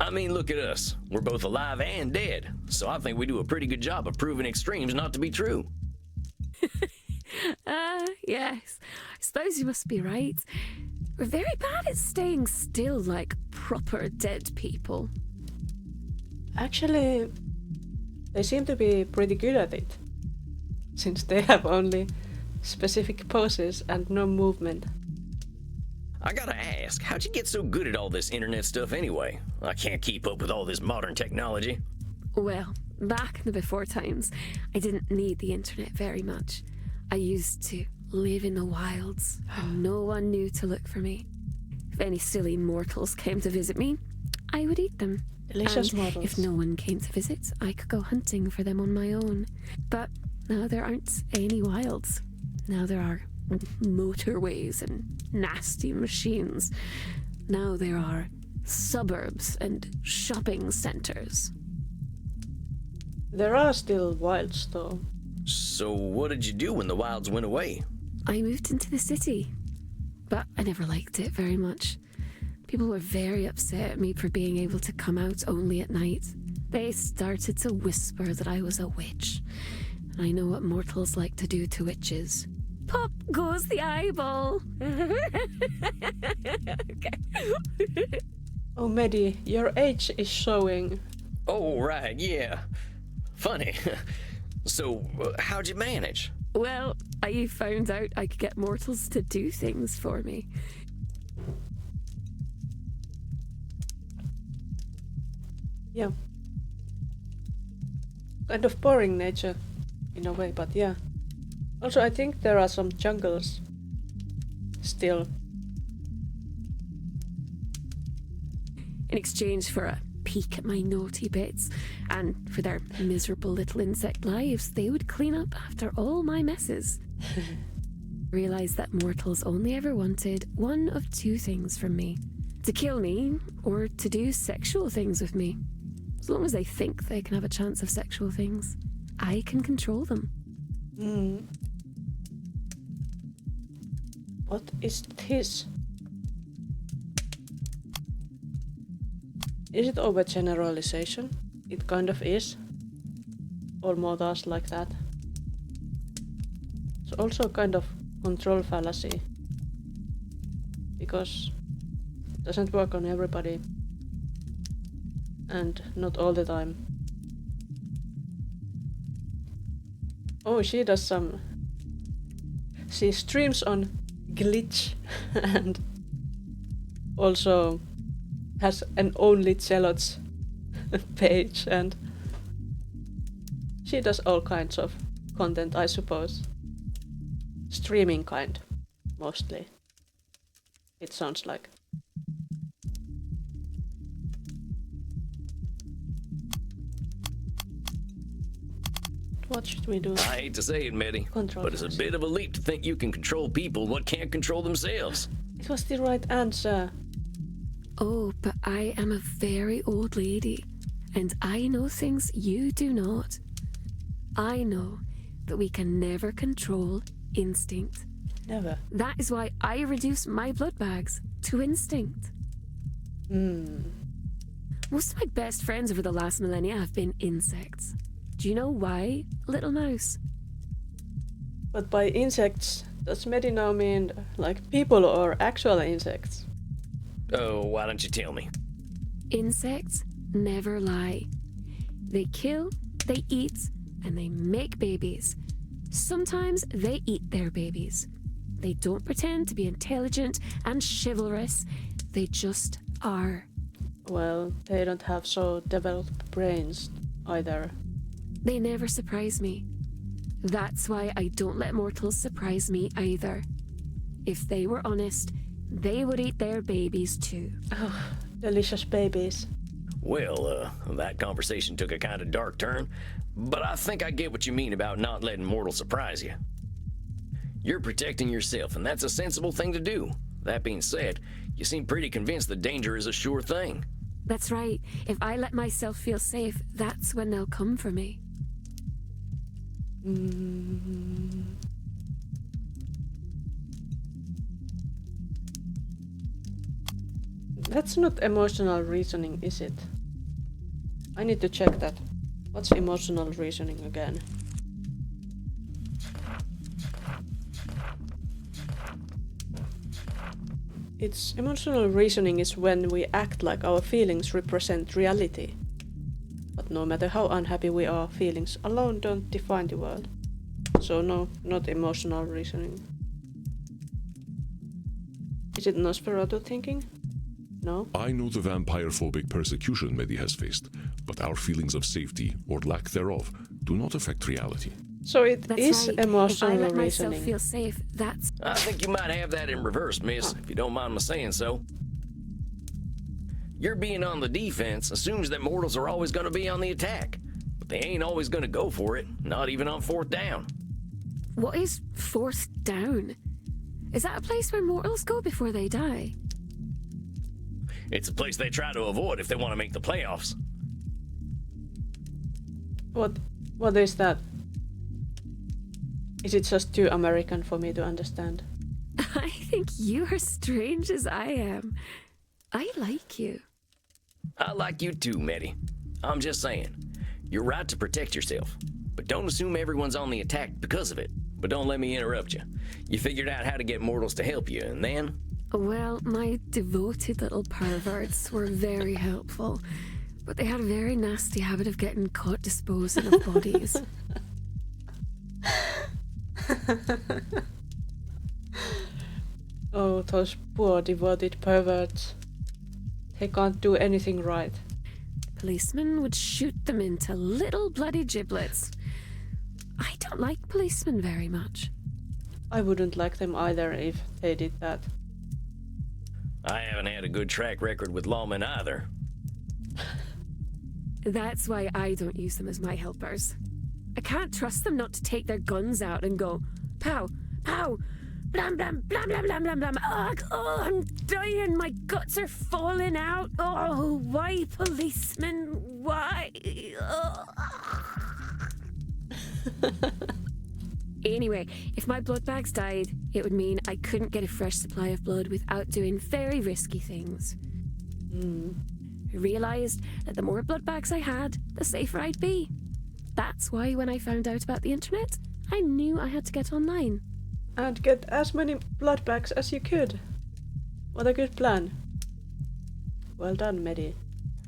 Speaker 2: I mean, look at us. We're both alive and dead, so I think we do a pretty good job of proving extremes not to be true.
Speaker 9: Yes. I suppose you must be right. We're very bad at staying still like proper dead people.
Speaker 1: Actually, they seem to be pretty good at it. Since they have only specific poses and no movement.
Speaker 2: I gotta ask, how'd you get so good at all this internet stuff anyway? I can't keep up with all this modern technology.
Speaker 9: Well, back in the before times, I didn't need the internet very much. I used to live in the wilds, and no one knew to look for me. If any silly mortals came to visit me, I would eat them.
Speaker 1: Delicious
Speaker 9: and
Speaker 1: mortals.
Speaker 9: if no one came to visit, I could go hunting for them on my own. But now there aren't any wilds. Now there are motorways and nasty machines. Now there are suburbs and shopping centers.
Speaker 1: There are still wilds though.
Speaker 2: So what did you do when the wilds went away?
Speaker 9: I moved into the city, but I never liked it very much. People were very upset at me for being able to come out only at night. They started to whisper that I was a witch. And I know what mortals like to do to witches. Pop goes the eyeball. Okay.
Speaker 1: Oh, Medi, your age is showing.
Speaker 2: Oh, right, yeah. Funny. So, how'd you manage?
Speaker 9: Well, I found out I could get mortals to do things for me.
Speaker 1: Yeah. Kind of boring nature, in a way, but yeah. Also, I think there are some jungles still.
Speaker 9: in exchange for a peek at my naughty bits, and for their miserable little insect lives, they would clean up after all my messes. Realized that mortals only ever wanted one of two things from me: to kill me or to do sexual things with me. As long as they think they can have a chance of sexual things, I can control them.
Speaker 1: What is this? Is it overgeneralization? It kind of is. All mortals like that. It's also kind of control fallacy. Because it doesn't work on everybody. And not all the time. Oh, she does some... She streams on Glitch and also has an Only Celots page, and she does all kinds of content, I suppose. Streaming kind, mostly. It sounds like. What should we do?
Speaker 2: I hate to say it, Medi, but it's a bit of a leap to think you can control people what can't control themselves.
Speaker 1: It was the right answer.
Speaker 9: Oh, but I am a very old lady, and I know things you do not. I know that we can never control instinct.
Speaker 1: Never.
Speaker 9: That is why I reduce my blood bags to instinct. Most of my best friends over the last millennia have been insects. Do you know why, little mouse?
Speaker 1: But by insects, does Medi now mean like people or actual insects?
Speaker 2: Oh, why don't you tell me?
Speaker 9: Insects never lie. They kill, they eat, and they make babies. Sometimes they eat their babies. They don't pretend to be intelligent and chivalrous. They just are.
Speaker 1: Well, they don't have so developed brains either.
Speaker 9: They never surprise me. That's why I don't let mortals surprise me either. If they were honest, they would eat their babies too.
Speaker 1: Oh, delicious babies.
Speaker 2: Well, that conversation took a kind of dark turn, but I think I get what you mean about not letting mortals surprise you. You're protecting yourself, and that's a sensible thing to do. That being said, you seem pretty convinced that danger is a sure thing.
Speaker 9: That's right. If I let myself feel safe, that's when they'll come for me.
Speaker 1: That's not emotional reasoning, is it? I need to check that. What's emotional reasoning again? It's emotional reasoning is when we act like our feelings represent reality. But no matter how unhappy we are, feelings alone don't define the world. So no, not emotional reasoning. Is it Nosferatu thinking? No?
Speaker 4: I know the vampire-phobic persecution Medi has faced, but our feelings of safety, or lack thereof, do not affect reality.
Speaker 1: So it
Speaker 9: That's
Speaker 1: is
Speaker 9: right.
Speaker 1: emotional
Speaker 9: if I let
Speaker 1: reasoning.
Speaker 9: myself feel safe, that's...
Speaker 2: I think you might have that in reverse, miss, if you don't mind my saying so. Your being on the defense assumes that mortals are always going to be on the attack, but they ain't always going to go for it, not even on fourth down.
Speaker 9: What is fourth down? Is that a place where mortals go before they die?
Speaker 2: It's a place they try to avoid if they want to make the playoffs.
Speaker 1: What is that? Is it just too American for me to understand?
Speaker 9: I think you're as strange as I am. I like you.
Speaker 2: I like you too, Medi. I'm just saying, you're right to protect yourself, but don't assume everyone's on the attack because of it. But don't let me interrupt you. You figured out how to get mortals to help you, and then?
Speaker 9: Well, my devoted little perverts were very helpful, but they had a very nasty habit of getting caught disposing of bodies.
Speaker 1: Oh, those poor devoted perverts. They can't do anything right.
Speaker 9: Policemen would shoot them into little bloody giblets. I don't like policemen very much.
Speaker 1: I wouldn't like them either if they did that.
Speaker 2: I haven't had a good track record with lawmen either.
Speaker 9: That's why I don't use them as my helpers. I can't trust them not to take their guns out and go, pow, pow, blam, blam, blam, blam, blam, blam, blam. Ugh, oh, I'm dying. My guts are falling out. Oh, why, policemen? Why? Anyway, if my blood bags died, it would mean I couldn't get a fresh supply of blood without doing very risky things. I realised that the more blood bags I had, the safer I'd be. That's why when I found out about the internet, I knew I had to get online.
Speaker 1: And get as many blood bags as you could. What a good plan. Well done, Medi.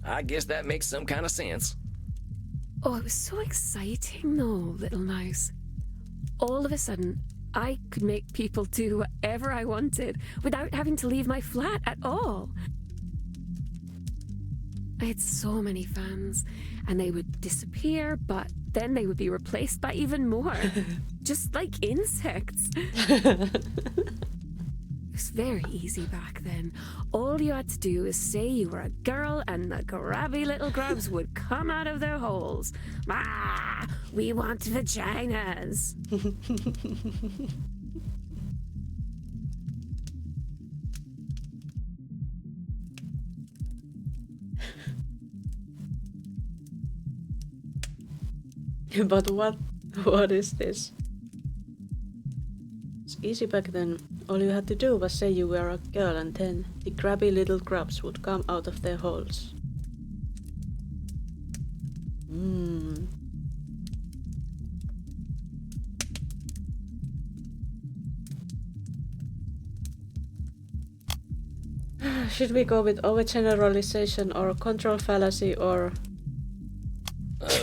Speaker 2: I guess that makes some kind of sense.
Speaker 9: Oh, it was so exciting though, little mouse. All of a sudden, I could make people do whatever I wanted without having to leave my flat at all. I had so many fans, and they would disappear, but then they would be replaced by even more. Just like insects. It was very easy back then. All you had to do was say you were a girl and the grabby little grubs would come out of their holes. Ah, we want vaginas.
Speaker 1: But what is this? It's easy back then. All you had to do was say you were a girl and then the grabby little grubs would come out of their holes. Should we go with overgeneralization or control fallacy or...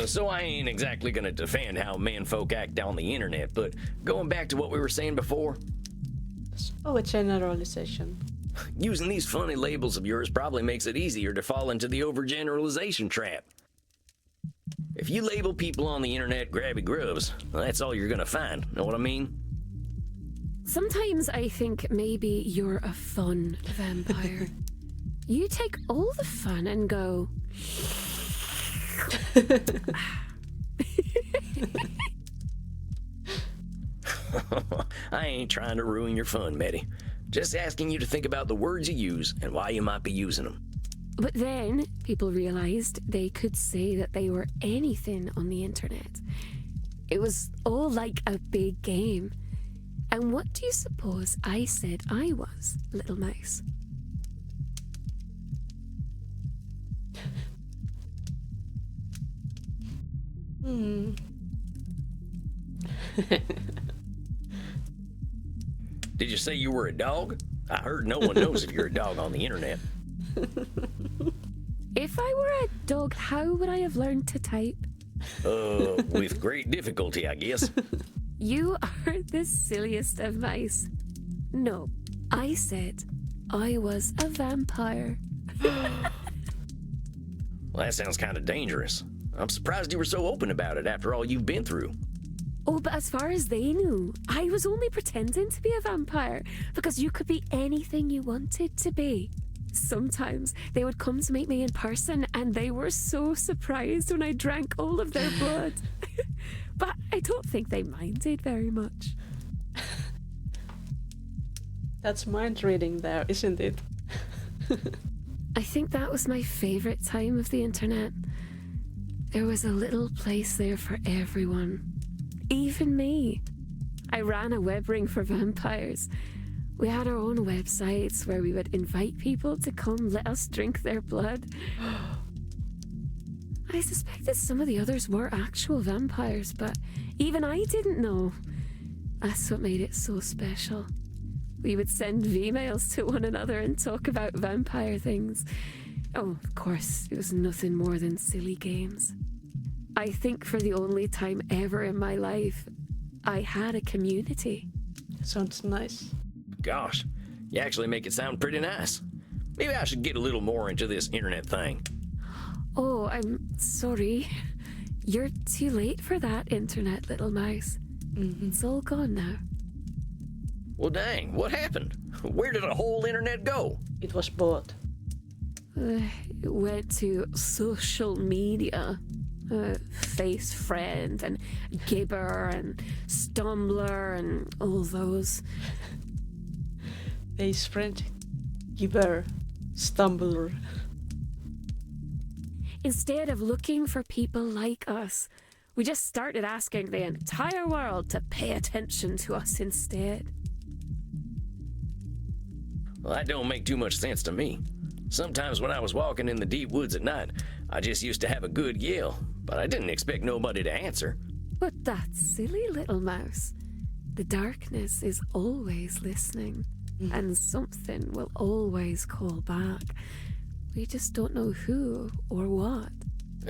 Speaker 2: So I ain't exactly gonna defend how menfolk act on the internet, but going back to what we were saying before...
Speaker 1: Overgeneralization.
Speaker 2: Using these funny labels of yours probably makes it easier to fall into the overgeneralization trap. If you label people on the internet grabby grubs, well, that's all you're gonna find, know what I mean?
Speaker 9: Sometimes I think maybe you're a fun vampire. You take all the fun and go...
Speaker 2: I ain't trying to ruin your fun, Medi. Just asking you to think about the words you use and why you might be using them.
Speaker 9: But then people realized they could say that they were anything on the internet. It was all like a big game. And what do you suppose I said I was, little mouse?
Speaker 2: Did you say you were a dog? I heard no one knows if you're a dog on the internet.
Speaker 9: If I were a dog, how would I have learned to type?
Speaker 2: With great difficulty, I guess.
Speaker 9: You are the silliest of mice. No, I said I was a vampire.
Speaker 2: Well, that sounds kind of dangerous. I'm surprised you were so open about it after all you've been through.
Speaker 9: Oh, but as far as they knew, I was only pretending to be a vampire because you could be anything you wanted to be. Sometimes they would come to meet me in person and they were so surprised when I drank all of their blood. But I don't think they minded very much.
Speaker 1: That's mind reading there, isn't it?
Speaker 9: I think that was my favorite time of the internet. There was a little place there for everyone. Even me. I ran a web ring for vampires. We had our own websites where we would invite people to come let us drink their blood. I suspected some of the others were actual vampires, but even I didn't know. That's what made it so special. We would send V-mails to one another and talk about vampire things. Oh, of course, it was nothing more than silly games. I think for the only time ever in my life, I had a community.
Speaker 1: Sounds nice.
Speaker 2: Gosh, you actually make it sound pretty nice. Maybe I should get a little more into this internet thing.
Speaker 9: Oh, I'm sorry. You're too late for that, internet little mouse. It's all gone now.
Speaker 2: Well, dang, what happened? Where did the whole internet go?
Speaker 1: It was bought.
Speaker 9: went to social media. Face Friend and Gibber and Stumbler and all those.
Speaker 1: Face Friend, Gibber, Stumbler.
Speaker 9: Instead of looking for people like us, we just started asking the entire world to pay attention to us instead.
Speaker 2: Well, that don't make too much sense to me. Sometimes when I was walking in the deep woods at night, I just used to have a good yell, but I didn't expect nobody to answer.
Speaker 9: But that silly little mouse. The darkness is always listening, and something will always call back. We just don't know who or what.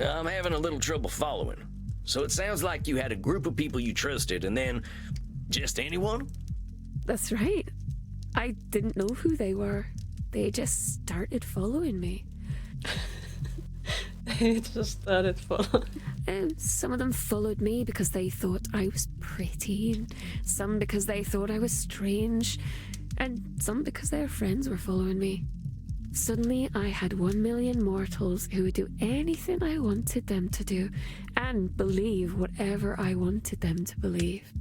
Speaker 2: I'm having a little trouble following. So it sounds like you had a group of people you trusted, and then just anyone?
Speaker 9: That's right. I didn't know who they were. They just started following me.
Speaker 1: They just started following.
Speaker 9: And some of them followed me because they thought I was pretty, and some because they thought I was strange, and some because their friends were following me. Suddenly, I had 1 million mortals who would do anything I wanted them to do, and believe whatever I wanted them to believe.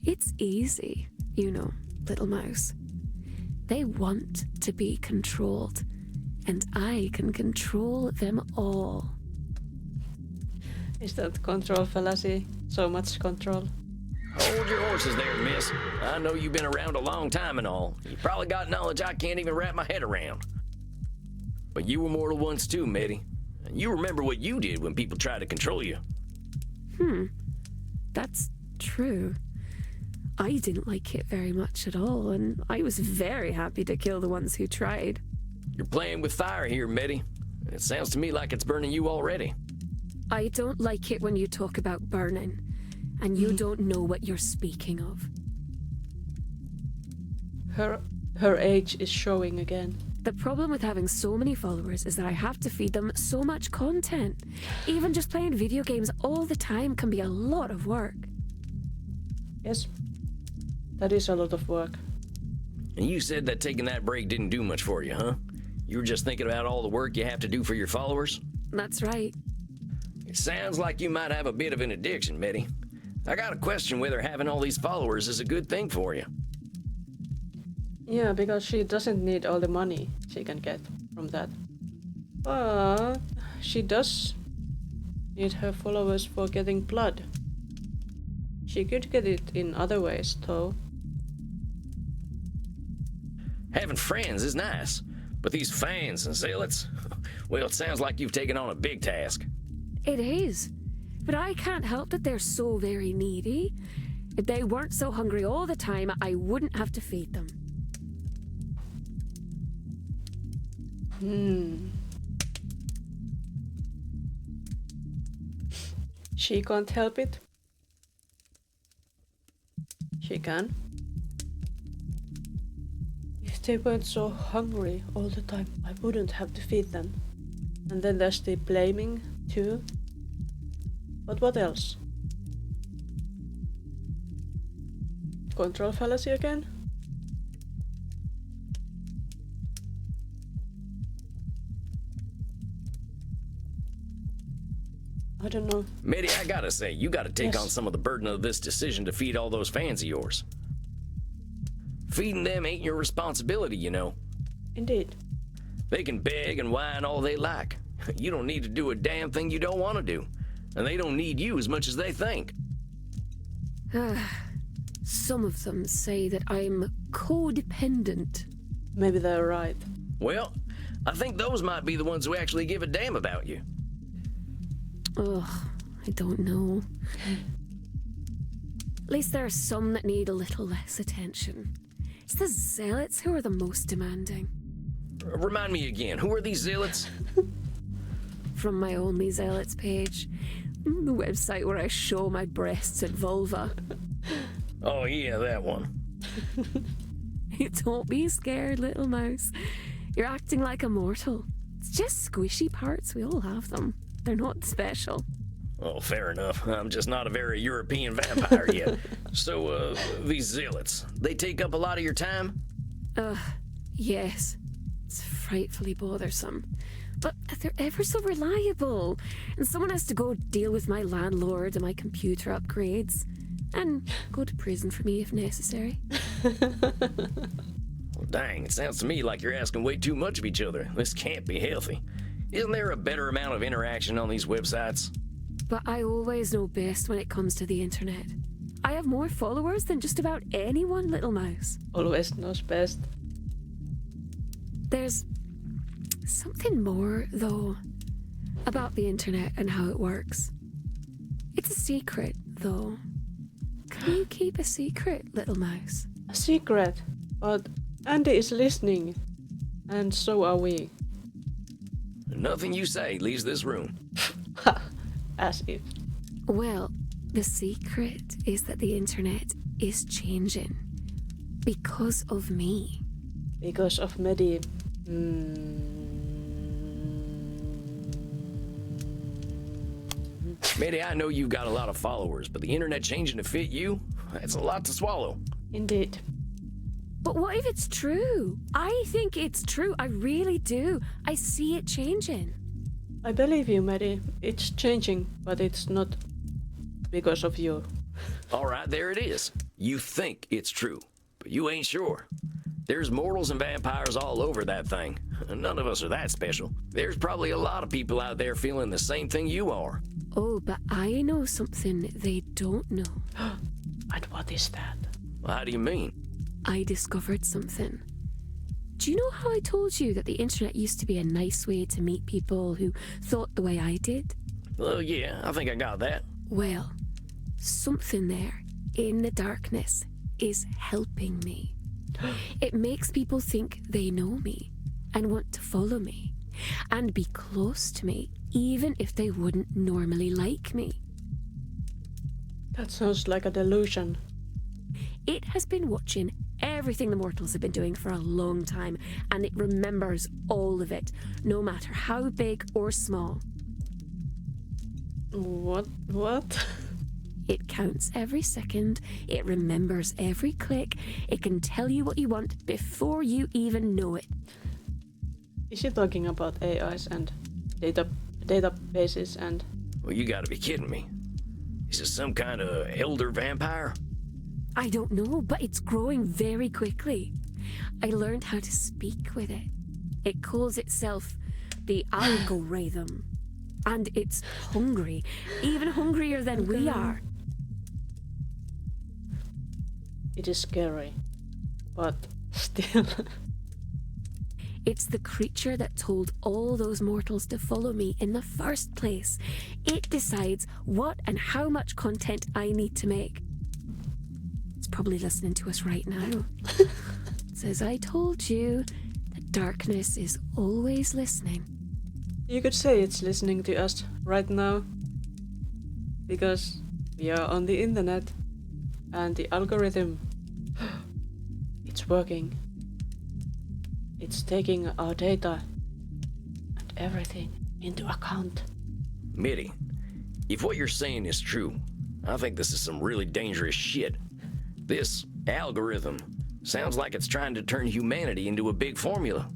Speaker 9: It's easy, you know, little mouse. They want to be controlled, and I can control them all.
Speaker 1: Is that control fallacy? So much control.
Speaker 2: Hold your horses there, miss. I know you've been around a long time and all. You probably got knowledge I can't even wrap my head around. But you were mortal once too, Mitty. And you remember what you did when people tried to control you.
Speaker 9: That's true. I didn't like it very much at all, and I was very happy to kill the ones who tried.
Speaker 2: You're playing with fire here, Mitty. It sounds to me like it's burning you already.
Speaker 9: I don't like it when you talk about burning, and you don't know what you're speaking of.
Speaker 1: Her age is showing again.
Speaker 9: The problem with having so many followers is that I have to feed them so much content. Even just playing video games all the time can be a lot of work.
Speaker 1: Yes, that is a lot of work.
Speaker 2: And you said that taking that break didn't do much for you, huh? You were just thinking about all the work you have to do for your followers?
Speaker 9: That's right.
Speaker 2: It sounds like you might have a bit of an addiction, Mitty. I gotta question whether having all these followers is a good thing for you.
Speaker 1: Yeah, because she doesn't need all the money she can get from that. But she does need her followers for getting blood. She could get it in other ways, though.
Speaker 2: Having friends is nice, but these fans and zealots, well, it sounds like you've taken on a big task.
Speaker 9: It is. But I can't help that they're so very needy. If they weren't so hungry all the time, I wouldn't have to feed them.
Speaker 1: She can't help it. She can. If they weren't so hungry all the time, I wouldn't have to feed them. And then there's the blaming too. But what else? Control fallacy again? I don't know.
Speaker 2: Mitty, I gotta say, you gotta take on some of the burden of this decision to feed all those fans of yours. Feeding them ain't your responsibility, you know.
Speaker 1: Indeed.
Speaker 2: They can beg and whine all they like. You don't need to do a damn thing you don't want to do. And they don't need you as much as they think.
Speaker 9: Some of them say that I'm codependent.
Speaker 1: Maybe they're right.
Speaker 2: Well, I think those might be the ones who actually give a damn about you.
Speaker 9: Ugh, I don't know. At least there are some that need a little less attention. It's the zealots who are the most demanding.
Speaker 2: Remind me again, who are these zealots?
Speaker 9: From my Only Zealots page. The website where I show my breasts and vulva.
Speaker 2: Oh yeah, that one.
Speaker 9: Don't be scared, little mouse. You're acting like a mortal. It's just squishy parts, we all have them. They're not special.
Speaker 2: Oh, fair enough. I'm just not a very European vampire yet. So, these zealots, they take up a lot of your time?
Speaker 9: Yes. It's frightfully bothersome. But they're ever so reliable, and someone has to go deal with my landlord and my computer upgrades, and go to prison for me if necessary.
Speaker 2: Well, dang, it sounds to me like you're asking way too much of each other. This can't be healthy. Isn't there a better amount of interaction on these websites?
Speaker 9: But I always know best when it comes to the internet. I have more followers than just about anyone, little mouse.
Speaker 1: Always knows best.
Speaker 9: There's something more, though, about the internet and how it works. It's a secret, though. Can you keep a secret, little mouse?
Speaker 1: A secret, but Andy is listening, and so are we.
Speaker 2: Nothing you say leaves this room.
Speaker 1: As if.
Speaker 9: Well, the secret is that the internet is changing. Because of me.
Speaker 1: Because of Medi.
Speaker 2: Maybe I know you've got a lot of followers, but the internet changing to fit you? That's a lot to swallow.
Speaker 1: Indeed.
Speaker 9: But what if it's true? I think it's true. I really do. I see it changing.
Speaker 1: I believe you, Medi. It's changing, but it's not because of you.
Speaker 2: All right, there it is. You think it's true, but you ain't sure. There's mortals and vampires all over that thing. None of us are that special. There's probably a lot of people out there feeling the same thing you are.
Speaker 9: Oh, but I know something they don't know.
Speaker 1: And what is that?
Speaker 2: Well, how do you mean?
Speaker 9: I discovered something. Do you know how I told you that the internet used to be a nice way to meet people who thought the way I did?
Speaker 2: Well, yeah, I think I got that.
Speaker 9: Well, something there in the darkness is helping me. It makes people think they know me and want to follow me and be close to me, even if they wouldn't normally like me.
Speaker 1: That sounds like a delusion.
Speaker 9: It has been watching everything the mortals have been doing for a long time, and it remembers all of it, no matter how big or small.
Speaker 1: What?
Speaker 9: It counts every second, it remembers every click, it can tell you what you want before you even know it.
Speaker 1: Is he talking about AIs and databases and...
Speaker 2: Well, you gotta be kidding me. Is this some kind of elder vampire?
Speaker 9: I don't know, but it's growing very quickly. I learned how to speak with it. It calls itself the algorithm. And it's hungry, even hungrier than we are.
Speaker 1: It is scary, but still.
Speaker 9: It's the creature that told all those mortals to follow me in the first place. It decides what and how much content I need to make. It's probably listening to us right now. It says, I told you, the darkness is always listening.
Speaker 1: You could say it's listening to us right now. Because we are on the internet. And the algorithm... it's working. It's taking our data and everything into account.
Speaker 2: Mitty, if what you're saying is true, I think this is some really dangerous shit. This algorithm sounds like it's trying to turn humanity into a big formula.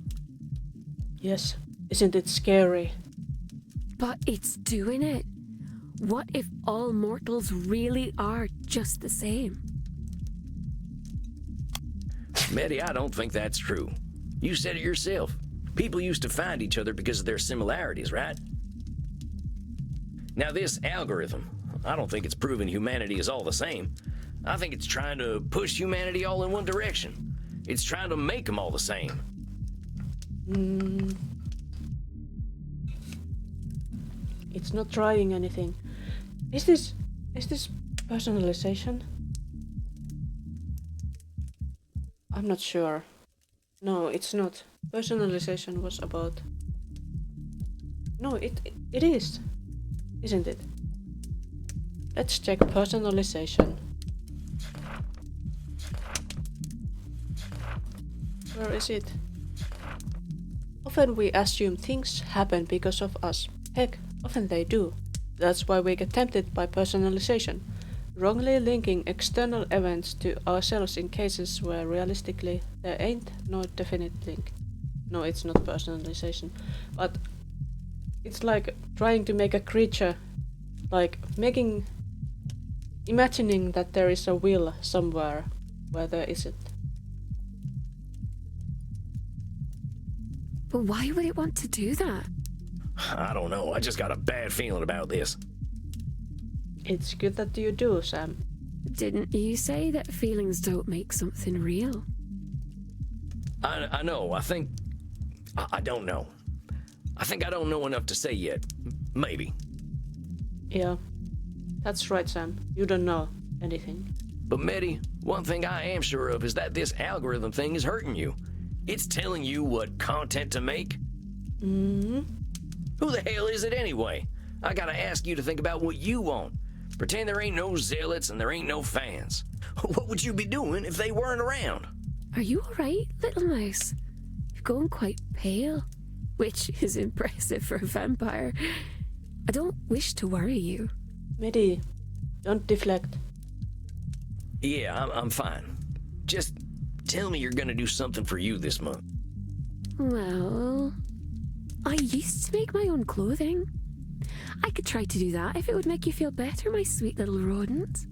Speaker 1: Yes, isn't it scary?
Speaker 9: But it's doing it. What if all mortals really are just the same?
Speaker 2: Mitty, I don't think that's true. You said it yourself. People used to find each other because of their similarities, right? Now this algorithm, I don't think it's proven humanity is all the same. I think it's trying to push humanity all in one direction. It's trying to make them all the same.
Speaker 1: It's not trying anything. Is this personalization? I'm not sure. No, it's not. Personalization was about... No, it is. Isn't it? Let's check personalization. Where is it? Often we assume things happen because of us. Heck, often they do. That's why we get tempted by personalization, wrongly linking external events to ourselves in cases where realistically there ain't no definite link. No, it's not personalization. But it's like trying to make a creature, like imagining that there is a will somewhere where there isn't.
Speaker 9: But why would it want to do that?
Speaker 2: I don't know. I just got a bad feeling about this.
Speaker 1: It's good that you do, Sam.
Speaker 9: Didn't you say that feelings don't make something real?
Speaker 2: I know. I don't know. I think I don't know enough to say yet. Maybe.
Speaker 1: Yeah, that's right, Sam. You don't know anything.
Speaker 2: But Medi, one thing I am sure of is that this algorithm thing is hurting you. It's telling you what content to make.
Speaker 1: Mm-hmm.
Speaker 2: Who the hell is it anyway? I gotta ask you to think about what you want. Pretend there ain't no zealots and there ain't no fans. What would you be doing if they weren't around?
Speaker 9: Are you alright, little mouse? You've gone quite pale, which is impressive for a vampire. I don't wish to worry you.
Speaker 1: Medi, don't deflect.
Speaker 2: Yeah, I'm fine. Just tell me you're gonna do something for you this month.
Speaker 9: Well, I used to make my own clothing. I could try to do that if it would make you feel better, my sweet little rodent.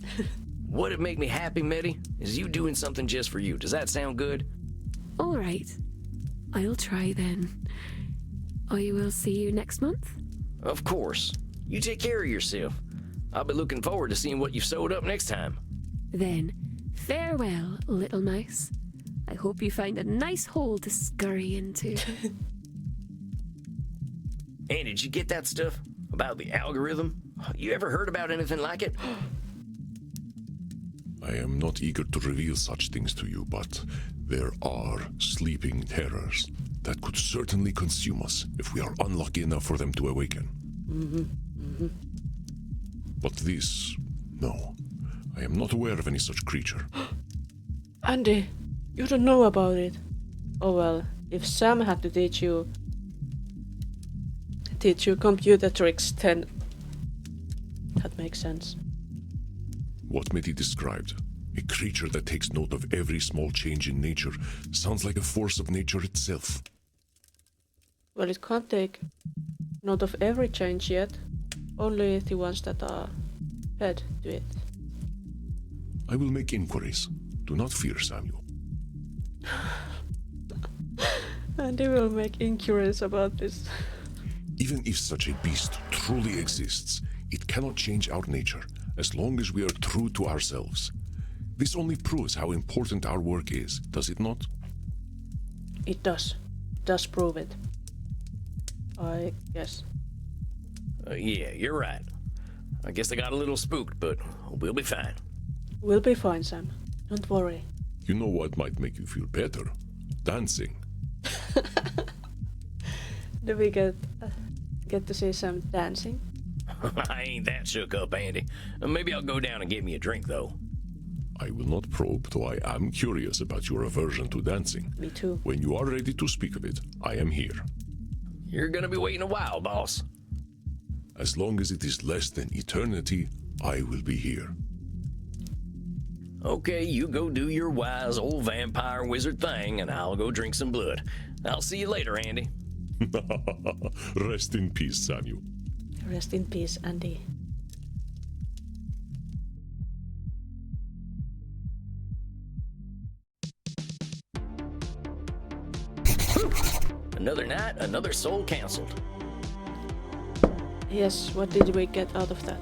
Speaker 2: What'd make me happy, Medi, is you doing something just for you. Does that sound good?
Speaker 9: All right. I'll try then. I will see you next month.
Speaker 2: Of course. You take care of yourself. I'll be looking forward to seeing what you've sewed up next time.
Speaker 9: Then, farewell, little mouse. I hope you find a nice hole to scurry into.
Speaker 2: Hey, did you get that stuff about the algorithm? You ever heard about anything like it?
Speaker 4: I am not eager to reveal such things to you, but there are sleeping terrors that could certainly consume us if we are unlucky enough for them to awaken. But this, no. I am not aware of any such creature.
Speaker 1: Andy, you don't know about it. Oh well, if Sam had to teach you computer tricks, then that makes sense.
Speaker 4: What Medi described, a creature that takes note of every small change in nature, sounds like a force of nature itself.
Speaker 1: Well, it can't take note of every change yet, only the ones that are fed to it.
Speaker 4: I will make inquiries. Do not fear, Samuel.
Speaker 1: Andy will make inquiries about this.
Speaker 4: Even if such a beast truly exists, it cannot change our nature, as long as we are true to ourselves. This only proves how important our work is, does it not?
Speaker 1: It does. It does prove it. I guess.
Speaker 2: Yeah, you're right. I guess I got a little spooked, but we'll be fine.
Speaker 1: We'll be fine, Sam. Don't worry.
Speaker 4: You know what might make you feel better? Dancing.
Speaker 1: Do we get to see Sam dancing?
Speaker 2: I ain't that shook up, Andy. Maybe I'll go down and get me a drink, though.
Speaker 4: I will not probe, though I am curious about your aversion to dancing.
Speaker 1: Me too.
Speaker 4: When you are ready to speak of it, I am here.
Speaker 2: You're gonna be waiting a while, boss.
Speaker 4: As long as it is less than eternity, I will be here.
Speaker 2: Okay, you go do your wise old vampire wizard thing, and I'll go drink some blood. I'll see you later, Andy.
Speaker 4: Rest in peace, Samuel.
Speaker 1: Rest in peace, Andy.
Speaker 2: Another night, another soul canceled.
Speaker 1: Yes, what did we get out of that?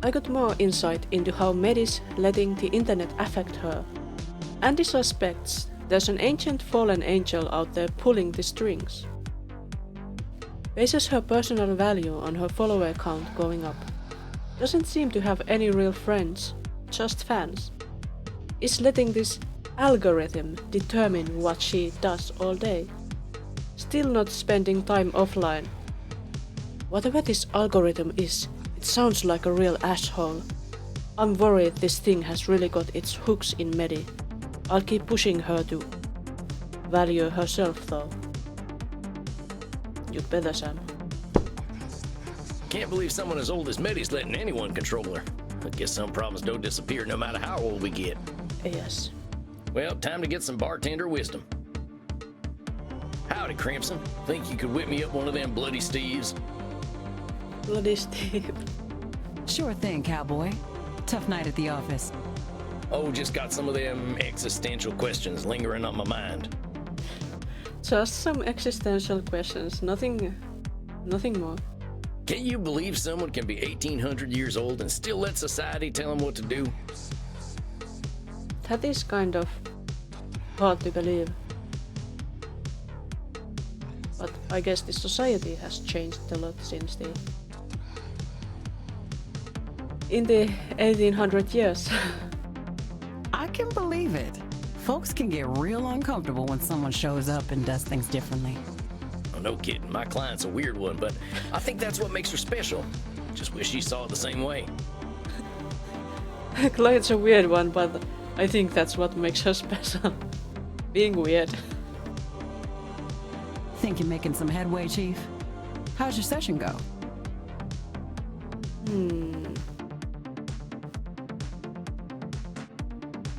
Speaker 1: I got more insight into how Medi's letting the internet affect her. Andy suspects there's an ancient fallen angel out there pulling the strings. Bases her personal value on her follower count going up. Doesn't seem to have any real friends, just fans. Is letting this algorithm determine what she does all day. Still not spending time offline. Whatever this algorithm is, it sounds like a real asshole. I'm worried this thing has really got its hooks in Medi. I'll keep pushing her to value herself though. You'd better, Sam.
Speaker 2: Can't believe someone as old as Medi's letting anyone control her. I guess some problems don't disappear no matter how old we get.
Speaker 1: Yes.
Speaker 2: Well, time to get some bartender wisdom. Howdy, Crimson. Think you could whip me up one of them bloody steves?
Speaker 1: Bloody Steve.
Speaker 6: Sure thing, cowboy. Tough night at the office.
Speaker 2: Oh, just got some of them existential questions lingering on my mind.
Speaker 1: Just some existential questions, nothing more.
Speaker 2: Can you believe someone can be 1,800 years old and still let society tell them what to do?
Speaker 1: That is kind of hard to believe. But I guess the society has changed a lot since in the 1800 years.
Speaker 6: I can believe it. Folks can get real uncomfortable when someone shows up and does things differently.
Speaker 2: Oh, no kidding. My client's a weird one, but I think that's what makes her special. Just wish she saw it the same way.
Speaker 1: Client's a weird one, but I think that's what makes her special. Being weird.
Speaker 6: Think you're making some headway, Chief? How's your session go?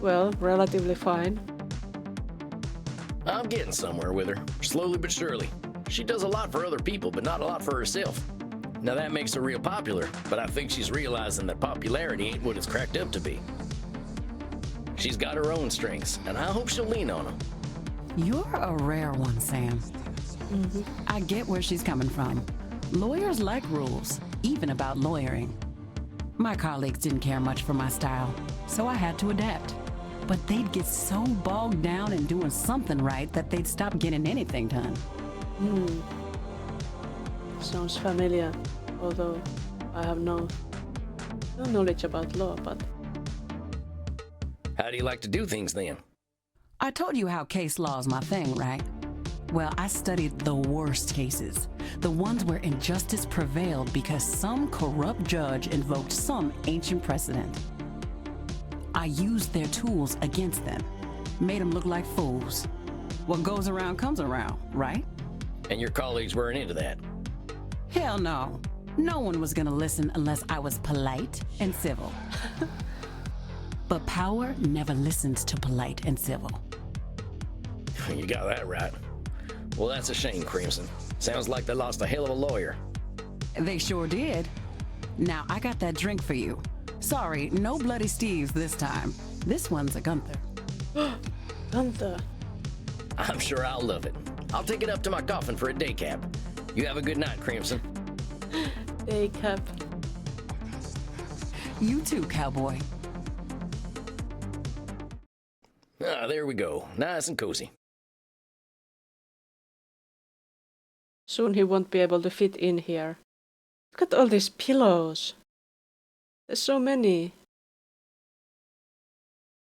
Speaker 1: Well, relatively fine.
Speaker 2: I'm getting somewhere with her, slowly but surely. She does a lot for other people, but not a lot for herself. Now that makes her real popular, but I think she's realizing that popularity ain't what it's cracked up to be. She's got her own strengths, and I hope she'll lean on them.
Speaker 6: You're a rare one, Sam. I get where she's coming from. Lawyers like rules, even about lawyering. My colleagues didn't care much for my style, so I had to adapt. But they'd get so bogged down in doing something right that they'd stop getting anything done.
Speaker 1: Sounds familiar, although I have no knowledge about law, but...
Speaker 2: How do you like to do things then?
Speaker 6: I told you how case law is my thing, right? Well, I studied the worst cases, the ones where injustice prevailed because some corrupt judge invoked some ancient precedent. I used their tools against them, made them look like fools. What goes around comes around, right?
Speaker 2: And your colleagues weren't into that.
Speaker 6: Hell no. No one was gonna listen unless I was polite and civil. But power never listens to polite and civil.
Speaker 2: You got that right. Well, that's a shame, Crimson. Sounds like they lost a hell of a lawyer.
Speaker 6: They sure did. Now, I got that drink for you. Sorry, no bloody Steves this time. This one's a Gunther.
Speaker 1: Gunther.
Speaker 2: I'm sure I'll love it. I'll take it up to my coffin for a day cap. You have a good night, Crimson.
Speaker 1: Day cap.
Speaker 6: You too, cowboy.
Speaker 2: Ah, there we go. Nice and cozy.
Speaker 1: Soon he won't be able to fit in here. Look at all these pillows. There's so many.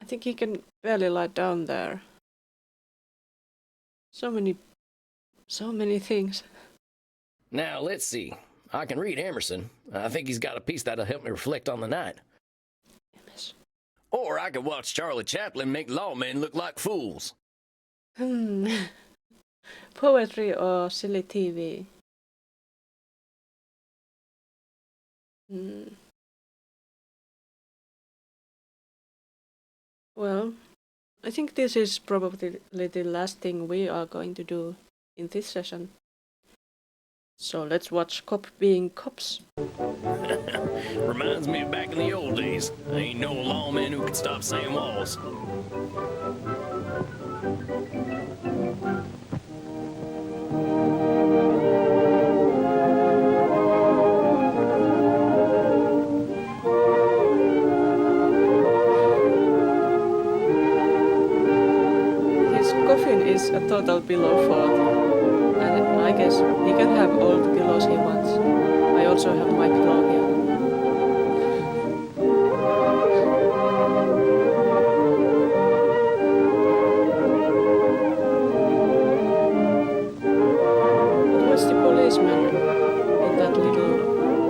Speaker 1: I think he can barely lie down there. So many things.
Speaker 2: Now, let's see. I can read Emerson. I think he's got a piece that'll help me reflect on the night. Or I could watch Charlie Chaplin make lawmen look like fools.
Speaker 1: Poetry or silly TV? Well, I think this is probably the last thing we are going to do in this session. So let's watch Cop Being Cops.
Speaker 2: Reminds me of back in the old days. Ain't no lawman who could stop Sam Walls.
Speaker 1: His coffin is a total pillow fort, and I guess he can have all the pillows he wants. I also have my pillow here. What was the policeman in that little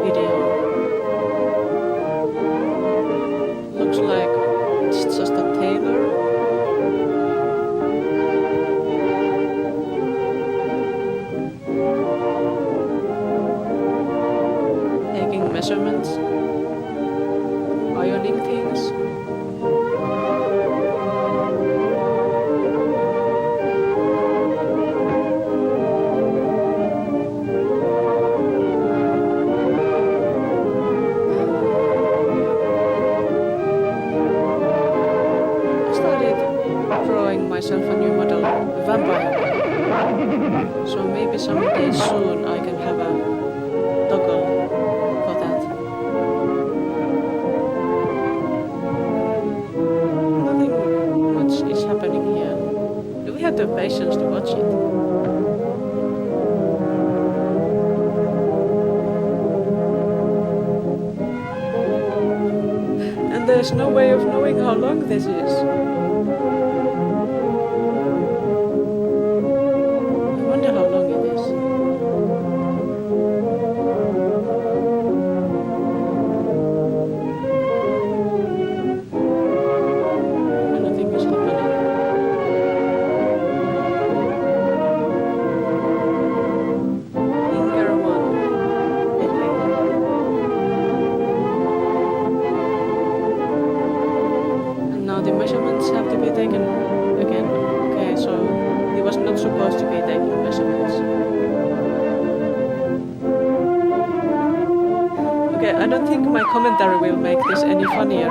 Speaker 1: video? Looks like it's just a tailor. Taking measurements, ironing things. So maybe someday soon I can have a toggle for that. Nothing much is happening here. Do we have the patience to watch it? And there's no way of knowing how long this is. I wonder how long it is. Nothing is happening. Finger one. And now the measurements have to be taken again. Okay, so he was not supposed to be taking measurements. Okay, I don't think my commentary will make this any funnier.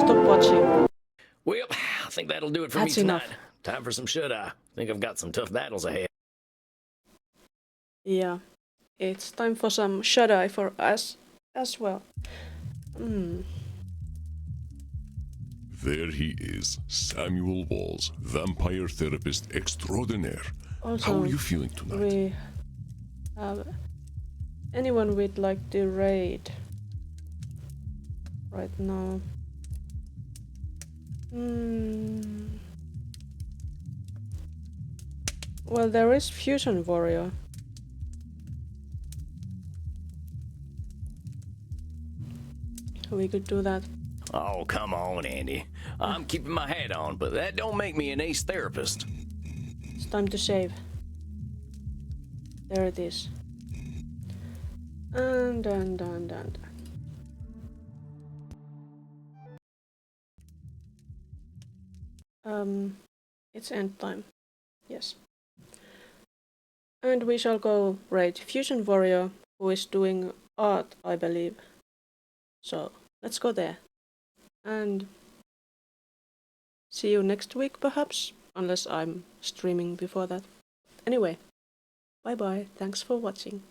Speaker 1: Stop watching.
Speaker 2: Well, I think that'll do it for
Speaker 1: That's
Speaker 2: me tonight.
Speaker 1: enough.
Speaker 2: Time for some shut-eye. Think I've got some tough battles ahead.
Speaker 1: Yeah, it's time for some shut-eye for us as well.
Speaker 4: There he is, Samuel Walls, vampire therapist extraordinaire.
Speaker 1: Also,
Speaker 4: How are you feeling tonight?
Speaker 1: we have anyone we'd like to raid right now? Well, there is Fusion Warrior. We could do that.
Speaker 2: Oh, come on, Andy. I'm keeping my hat on, but that don't make me an ace therapist.
Speaker 1: It's time to save. There it is. And done. It's end time. Yes. And we shall go raid Fusion Warrior, who is doing art, I believe. So, let's go there. And see you next week, perhaps, unless I'm streaming before that. Anyway, bye bye, thanks for watching.